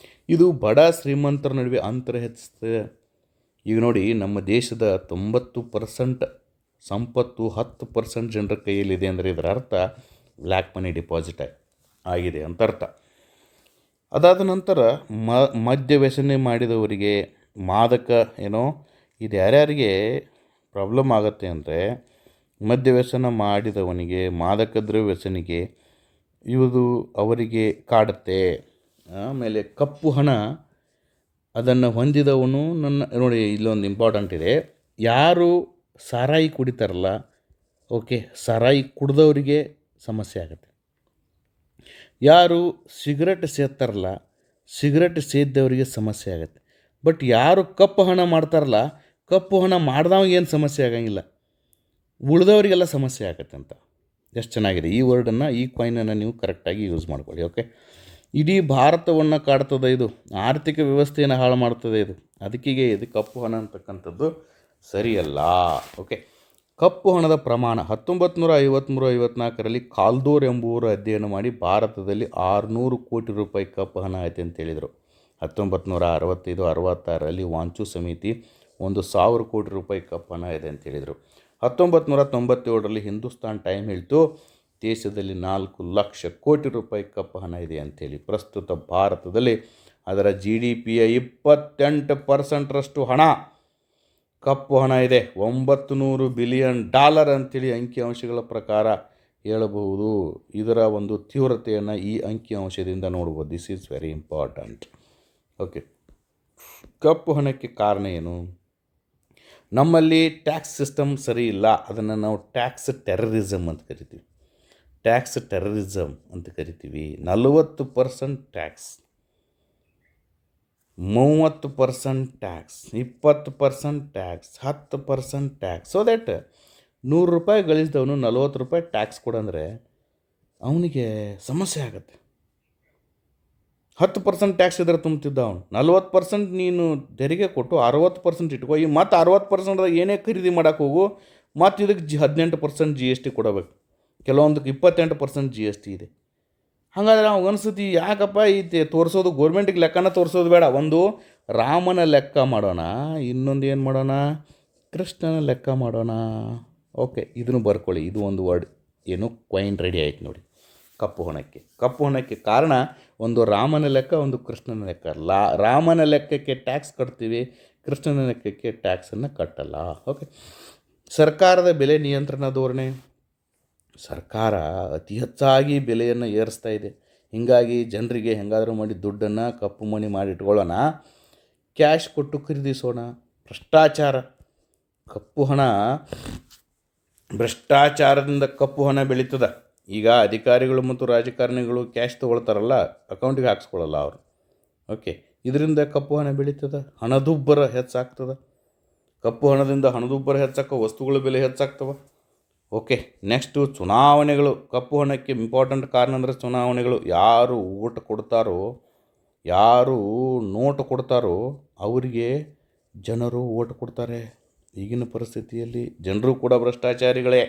ಇದು ಬಡ ಶ್ರೀಮಂತರ ನಡುವೆ ಅಂತರ ಹೆಚ್ಚಿಸ್ತದೆ. ಈಗ ನೋಡಿ, ನಮ್ಮ ದೇಶದ 90% ಸಂಪತ್ತು 10% ಜನರ ಕೈಯಲ್ಲಿದೆ ಅಂದರೆ ಇದರ ಅರ್ಥ ಬ್ಲ್ಯಾಕ್ ಮನಿ ಡಿಪಾಸಿಟ್ ಆಗಿದೆ ಅಂತ ಅರ್ಥ. ಅದಾದ ನಂತರ ಮದ್ಯ ವ್ಯಸನೆ ಮಾಡಿದವರಿಗೆ, ಮಾದಕ ಇದು ಯಾರ್ಯಾರಿಗೆ ಪ್ರಾಬ್ಲಮ್ ಆಗುತ್ತೆ ಅಂದರೆ ಮದ್ಯ ವ್ಯಸನ ಮಾಡಿದವನಿಗೆ, ಮಾದಕ ದ್ರವ್ಯ ವ್ಯಸನಿಗೆ ಇದು ಅವರಿಗೆ ಕಾಡುತ್ತೆ. ಆಮೇಲೆ ಕಪ್ಪು ಹಣ ಅದನ್ನು ಹೊಂದಿದವನು ನೋಡಿ, ಇಲ್ಲೊಂದು ಇಂಪಾರ್ಟೆಂಟ್ ಇದೆ. ಯಾರು ಸಾರಾಯಿ ಕುಡಿತಾರಲ್ಲ, ಓಕೆ, ಸಾರಾಯಿ ಕುಡ್ದವರಿಗೆ ಸಮಸ್ಯೆ ಆಗುತ್ತೆ. ಯಾರು ಸಿಗರೆಟ್ ಸೇದ್ತಾರಲ್ಲ, ಸಿಗರೆಟ್ ಸೇದ್ದವರಿಗೆ ಸಮಸ್ಯೆ ಆಗುತ್ತೆ. ಬಟ್ ಯಾರು ಕಪ್ಪು ಹಣ ಮಾಡ್ತಾರಲ್ಲ, ಕಪ್ಪು ಹಣ ಮಾಡ್ದವ್ರಿಗೆ ಏನು ಸಮಸ್ಯೆ ಆಗಂಗಿಲ್ಲ, ಉಳಿದವರಿಗೆಲ್ಲ ಸಮಸ್ಯೆ ಆಗುತ್ತೆ ಅಂತ. ಎಷ್ಟು ಚೆನ್ನಾಗಿದೆ ಈ ವರ್ಡನ್ನು, ಈ ಕಾಯಿನನ್ನು ನೀವು ಕರೆಕ್ಟಾಗಿ ಯೂಸ್ ಮಾಡ್ಕೊಳ್ಳಿ. ಓಕೆ, ಇಡೀ ಭಾರತವನ್ನು ಕಾಡ್ತದೆ ಇದು, ಆರ್ಥಿಕ ವ್ಯವಸ್ಥೆಯನ್ನು ಹಾಳು ಮಾಡ್ತದೆ ಇದು. ಅದಕ್ಕಿಗೆ ಇದು ಕಪ್ಪು ಹಣ ಅಂತಕ್ಕಂಥದ್ದು ಸರಿಯಲ್ಲ. ಓಕೆ, ಕಪ್ಪು ಹಣದ ಪ್ರಮಾಣ 1953-54ರಲ್ಲಿ ಕಾಲ್ದೋರ್ ಎಂಬುವರು ಅಧ್ಯಯನ ಮಾಡಿ ಭಾರತದಲ್ಲಿ 600 ಕೋಟಿ ರೂಪಾಯಿ ಕಪ್ಪು ಹಣ ಐತೆ ಅಂತ ಹೇಳಿದರು. 1965-66ರಲ್ಲಿ ವಾಂಚು ಸಮಿತಿ 1,000 ಕೋಟಿ ರೂಪಾಯಿ ಕಪ್ಪು ಹಣ ಇದೆ ಅಂತ ಹೇಳಿದರು. 1997ರಲ್ಲಿ ಹಿಂದೂಸ್ತಾನ್ ಟೈಮ್ ಹೇಳ್ತು ದೇಶದಲ್ಲಿ 4 ಲಕ್ಷ ಕೋಟಿ ರೂಪಾಯಿ ಕಪ್ಪು ಹಣ ಇದೆ ಅಂಥೇಳಿ. ಪ್ರಸ್ತುತ ಭಾರತದಲ್ಲಿ ಅದರ GDPಯ 28% ಹಣ ಕಪ್ಪು ಹಣ ಇದೆ. $900 ಬಿಲಿಯನ್ ಅಂಥೇಳಿ ಅಂಕಿಅಂಶಗಳ ಪ್ರಕಾರ ಹೇಳಬಹುದು. ಇದರ ಒಂದು ತೀವ್ರತೆಯನ್ನು ಈ ಅಂಕಿಅಂಶದಿಂದ ನೋಡ್ಬೋದು. This is very important. Okay, ಕಪ್ಪು ಹಣಕ್ಕೆ ಕಾರಣ ಏನು? ನಮ್ಮಲ್ಲಿ ಟ್ಯಾಕ್ಸ್ ಸಿಸ್ಟಮ್ ಸರಿ ಇಲ್ಲ. ಅದನ್ನು ನಾವು ಟ್ಯಾಕ್ಸ್ ಟೆರರಿಸಮ್ ಅಂತ ಕರಿತೀವಿ. 40% tax, 30% tax, 20% tax, 10% tax. So that $100 ಗಳಿಸಿದವನು $40 ಟ್ಯಾಕ್ಸ್ ಕೊಡಂದರೆ ಅವನಿಗೆ ಸಮಸ್ಯೆ ಆಗುತ್ತೆ. 10% ಟ್ಯಾಕ್ಸ್ ಇದ್ರೆ ತುಂಬ್ತಿದ್ದ ಅವನು, 40% ನೀನು ತೆರಿಗೆ ಕೊಟ್ಟು 60% ಇಟ್ಕೋ. ಈ ಮತ್ತು 60% ಏನೇ ಖರೀದಿ ಮಾಡೋಕ್ಕೆ ಹೋಗು, ಮತ್ತು ಇದಕ್ಕೆ 18% GST ಕೊಡಬೇಕು. ಕೆಲವೊಂದಕ್ಕೆ 28% GST ಇದೆ. ಹಾಗಾದ್ರೆ ನಾವು ಅನಿಸುತ್ತೆ, ಯಾಕಪ್ಪ ಈ ತೋರಿಸೋದು ಗೋರ್ಮೆಂಟಿಗೆ ಲೆಕ್ಕನ ತೋರಿಸೋದು ಬೇಡ. ಒಂದು ರಾಮನ ಲೆಕ್ಕ ಮಾಡೋಣ, ಇನ್ನೊಂದು ಏನು ಮಾಡೋಣ, ಕೃಷ್ಣನ ಲೆಕ್ಕ ಮಾಡೋಣ. ಓಕೆ, ಇದನ್ನು ಬರ್ಕೊಳ್ಳಿ. ಇದು ಒಂದು ವರ್ಡ್ ಏನು, ಕಾಯಿನ್ ರೆಡಿ ಆಯ್ತು ನೋಡಿ. ಕಪ್ಪು ಹಣಕ್ಕೆ ಕಾರಣ ಒಂದು ರಾಮನ ಲೆಕ್ಕ, ಒಂದು ಕೃಷ್ಣನ ಲೆಕ್ಕ. ರಾಮನ ಲೆಕ್ಕಕ್ಕೆ ಟ್ಯಾಕ್ಸ್ ಕಟ್ತೀವಿ, ಕೃಷ್ಣನ ಲೆಕ್ಕಕ್ಕೆ ಟ್ಯಾಕ್ಸನ್ನು ಕಟ್ಟಲ್ಲ. ಓಕೆ, ಸರ್ಕಾರದ ಬೆಲೆ ನಿಯಂತ್ರಣ ಧೋರಣೆ. ಸರ್ಕಾರ ಅತಿ ಹೆಚ್ಚಾಗಿ ಬೆಲೆಯನ್ನು ಏರಿಸ್ತಾ ಇದೆ. ಹೀಗಾಗಿ ಜನರಿಗೆ ಹೆಂಗಾದರೂ ಮಾಡಿ ದುಡ್ಡನ್ನು ಕಪ್ಪು ಮನಿ ಮಾಡಿಟ್ಕೊಳ್ಳೋಣ, ಕ್ಯಾಶ್ ಕೊಟ್ಟು ಖರೀದಿಸೋಣ. ಭ್ರಷ್ಟಾಚಾರ, ಕಪ್ಪು ಹಣ ಭ್ರಷ್ಟಾಚಾರದಿಂದ ಕಪ್ಪು ಹಣ ಬೆಳೀತದೆ. ಈಗ ಅಧಿಕಾರಿಗಳು ಮತ್ತು ರಾಜಕಾರಣಿಗಳು ಕ್ಯಾಶ್ ತೊಗೊಳ್ತಾರಲ್ಲ, ಅಕೌಂಟಿಗೆ ಹಾಕ್ಸ್ಕೊಳ್ಳಲ್ಲ ಅವರು. ಓಕೆ, ಇದರಿಂದ ಕಪ್ಪು ಹಣ ಬೆಳೀತದೆ, ಹಣದುಬ್ಬರ ಹೆಚ್ಚಾಗ್ತದೆ. ಕಪ್ಪು ಹಣದಿಂದ ಹಣದುಬ್ಬರ ಹೆಚ್ಚಾಕ ವಸ್ತುಗಳ ಬೆಲೆ ಹೆಚ್ಚಾಗ್ತವೆ. ಓಕೆ, ನೆಕ್ಸ್ಟು ಚುನಾವಣೆಗಳು. ಕಪ್ಪು ಹಣಕ್ಕೆ ಇಂಪಾರ್ಟೆಂಟ್ ಕಾರಣ ಅಂದರೆ ಚುನಾವಣೆಗಳು. ಯಾರು ಓಟ್ ಕೊಡ್ತಾರೋ, ಯಾರು ನೋಟು ಕೊಡ್ತಾರೋ ಅವರಿಗೆ ಜನರು ಓಟ್ ಕೊಡ್ತಾರೆ. ಈಗಿನ ಪರಿಸ್ಥಿತಿಯಲ್ಲಿ ಜನರು ಕೂಡ ಭ್ರಷ್ಟಾಚಾರಿಗಳೇ.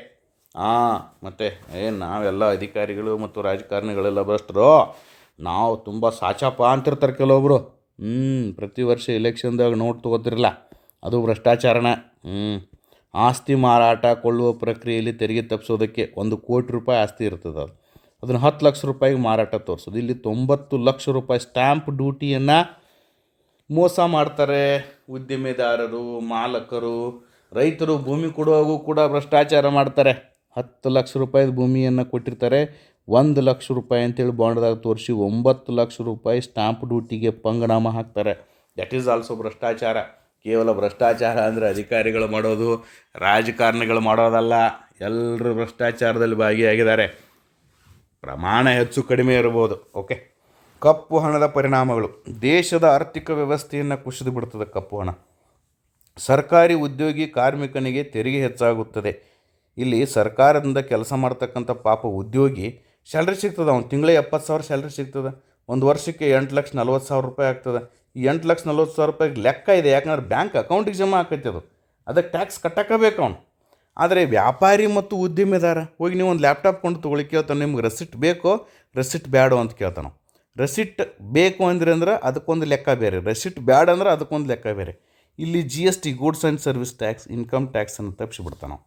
ಮತ್ತು ನಾವೆಲ್ಲ ಅಧಿಕಾರಿಗಳು ಮತ್ತು ರಾಜಕಾರಣಿಗಳೆಲ್ಲ ಭ್ರಷ್ಟರು, ನಾವು ತುಂಬ ಸಾಚಪ್ಪ ಅಂತಿರ್ತಾರೆ ಕೆಲವೊಬ್ಬರು. ಪ್ರತಿ ವರ್ಷ ಎಲೆಕ್ಷನ್ದಾಗ ನೋಟ್ ತೊಗೋತಿರಲ್ಲ, ಅದು ಭ್ರಷ್ಟಾಚಾರನ. ಆಸ್ತಿ ಮಾರಾಟ ಕೊಳ್ಳುವ ಪ್ರಕ್ರಿಯೆಯಲ್ಲಿ ತೆರಿಗೆ ತಪ್ಪಿಸೋದಕ್ಕೆ 1 ಕೋಟಿ ರೂಪಾಯಿ ಆಸ್ತಿ ಇರ್ತದೆ, ಅದನ್ನು 10 ಲಕ್ಷ ರೂಪಾಯಿಗೆ ಮಾರಾಟ ತೋರಿಸೋದು. ಇಲ್ಲಿ 90 ಲಕ್ಷ ರೂಪಾಯಿ ಸ್ಟ್ಯಾಂಪ್ ಡ್ಯೂಟಿಯನ್ನು ಮೋಸ ಮಾಡ್ತಾರೆ ಉದ್ದಿಮೆದಾರರು, ಮಾಲಕರು. ರೈತರು ಭೂಮಿ ಕೊಡುವಾಗೂ ಕೂಡ ಭ್ರಷ್ಟಾಚಾರ ಮಾಡ್ತಾರೆ. 10 ಲಕ್ಷ ರೂಪಾಯಿದ ಭೂಮಿಯನ್ನು ಕೊಟ್ಟಿರ್ತಾರೆ, 1 ಲಕ್ಷ ರೂಪಾಯಿ ಅಂತೇಳಿ ಬಾಂಡ್ದಾಗ ತೋರಿಸಿ 9 ಲಕ್ಷ ರೂಪಾಯಿ ಸ್ಟ್ಯಾಂಪ್ ಡ್ಯೂಟಿಗೆ ಪಂಗನಾಮ ಹಾಕ್ತಾರೆ. ದಟ್ ಈಸ್ ಆಲ್ಸೋ ಭ್ರಷ್ಟಾಚಾರ. ಕೇವಲ ಭ್ರಷ್ಟಾಚಾರ ಅಂದರೆ ಅಧಿಕಾರಿಗಳು ಮಾಡೋದು, ರಾಜಕಾರಣಿಗಳು ಮಾಡೋದಲ್ಲ. ಎಲ್ಲರೂ ಭ್ರಷ್ಟಾಚಾರದಲ್ಲಿ ಭಾಗಿಯಾಗಿದ್ದಾರೆ. ಪ್ರಮಾಣ ಹೆಚ್ಚು ಕಡಿಮೆ ಇರ್ಬೋದು. ಓಕೆ, ಕಪ್ಪು ಹಣದ ಪರಿಣಾಮಗಳು. ದೇಶದ ಆರ್ಥಿಕ ವ್ಯವಸ್ಥೆಯನ್ನು ಕುಸಿದು ಬಿಡ್ತದೆ ಕಪ್ಪು ಹಣ. ಸರ್ಕಾರಿ ಉದ್ಯೋಗಿ ಕಾರ್ಮಿಕನಿಗೆ ತೆರಿಗೆ ಹೆಚ್ಚಾಗುತ್ತದೆ. ಇಲ್ಲಿ ಸರ್ಕಾರದಿಂದ ಕೆಲಸ ಮಾಡ್ತಕ್ಕಂಥ ಪಾಪ ಉದ್ಯೋಗಿ ಸ್ಯಾಲ್ರಿ ಸಿಗ್ತದೆ, ಅವ್ನು ತಿಂಗಳೇ 70,000 ಸ್ಯಾಲ್ರಿ ಸಿಗ್ತದೆ. ಒಂದು ವರ್ಷಕ್ಕೆ 8,40,000 ರೂಪಾಯಿ ಆಗ್ತದೆ. ಈ 8,40,000 ರೂಪಾಯಿಗೆ ಲೆಕ್ಕ ಇದೆ, ಯಾಕಂದ್ರೆ ಬ್ಯಾಂಕ್ ಅಕೌಂಟಿಗೆ ಜಮಾ ಆಕೈತೆ ಅದು, ಅದಕ್ಕೆ ಟ್ಯಾಕ್ಸ್ ಕಟ್ಟಕ್ಕಬೇಕು ಅವನು. ಆದರೆ ವ್ಯಾಪಾರಿ ಮತ್ತು ಉದ್ಯಮೆದಾರ ಹೋಗಿ ನೀವು ಒಂದು ಲ್ಯಾಪ್ಟಾಪ್ ಕೊಂಡು ತೊಗೊಳ್ಳಿ ಕೇಳ್ತಾನೆ, ನಿಮ್ಗೆ ರೆಸಿಟ್ ಬೇಕೋ ರೆಸಿಟ್ ಬ್ಯಾಡೋ ಅಂತ ಕೇಳ್ತಾನೆ. ರೆಸಿಟ್ ಬೇಕು ಅಂದ್ರೆ ಅದಕ್ಕೊಂದು ಲೆಕ್ಕ ಬೇರೆ, ರೆಸಿಟ್ ಬ್ಯಾಡ ಅಂದ್ರೆ ಅದಕ್ಕೊಂದು ಲೆಕ್ಕ ಬೇರೆ. ಇಲ್ಲಿ GST, goods and service tax, income ಟ್ಯಾಕ್ಸನ್ನು ತಪ್ಪಿಸಿಬಿಡ್ತಾನೆ.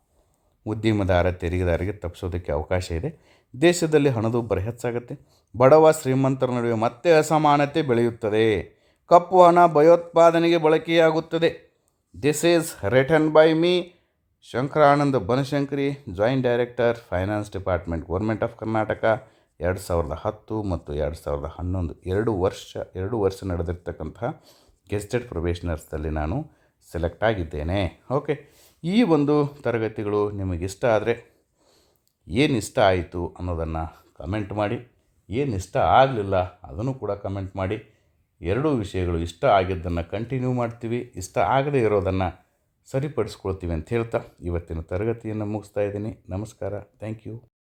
ಉದ್ಯಮದಾರ ತೆರಿಗೆದಾರಿಗೆ ತಪ್ಪಿಸೋದಕ್ಕೆ ಅವಕಾಶ ಇದೆ. ದೇಶದಲ್ಲಿ ಹಣದುಬ್ಬರ ಹೆಚ್ಚಾಗುತ್ತೆ. ಬಡವ ಶ್ರೀಮಂತರ ನಡುವೆ ಮತ್ತೆ ಅಸಮಾನತೆ ಬೆಳೆಯುತ್ತದೆ. ಕಪ್ಪು ಹಣ ಭಯೋತ್ಪಾದನೆಗೆ ಬಳಕೆಯಾಗುತ್ತದೆ. This is written by me, Shankaranand Banashankari, joint director, finance department, government of Karnataka. 2010 ಮತ್ತು 2011 2 ವರ್ಷ ನಡೆದಿರ್ತಕ್ಕಂಥ ಗೆಸ್ಟೆಡ್ ಪ್ರೊಬೇಷನರ್ಸ್ದಲ್ಲಿ ನಾನು ಸೆಲೆಕ್ಟ್ ಆಗಿದ್ದೇನೆ. ಓಕೆ, ಈ ಒಂದು ತರಗತಿಗಳು ನಿಮಗಿಷ್ಟ ಆದರೆ ಏನು ಇಷ್ಟ ಆಯಿತು ಅನ್ನೋದನ್ನು ಕಮೆಂಟ್ ಮಾಡಿ, ಏನು ಇಷ್ಟ ಆಗಲಿಲ್ಲ ಅದನ್ನು ಕೂಡ ಕಮೆಂಟ್ ಮಾಡಿ. ಎರಡೂ ವಿಷಯಗಳು ಇಷ್ಟ ಆಗಿದ್ದನ್ನು ಕಂಟಿನ್ಯೂ ಮಾಡ್ತೀವಿ, ಇಷ್ಟ ಆಗದೇ ಇರೋದನ್ನು ಸರಿಪಡಿಸ್ಕೊಳ್ತೀವಿ ಅಂತ ಹೇಳ್ತಾ ಇವತ್ತಿನ ತರಗತಿಯನ್ನು ಮುಗಿಸ್ತಾ ಇದ್ದೀನಿ. ನಮಸ್ಕಾರ, ಥ್ಯಾಂಕ್ ಯು.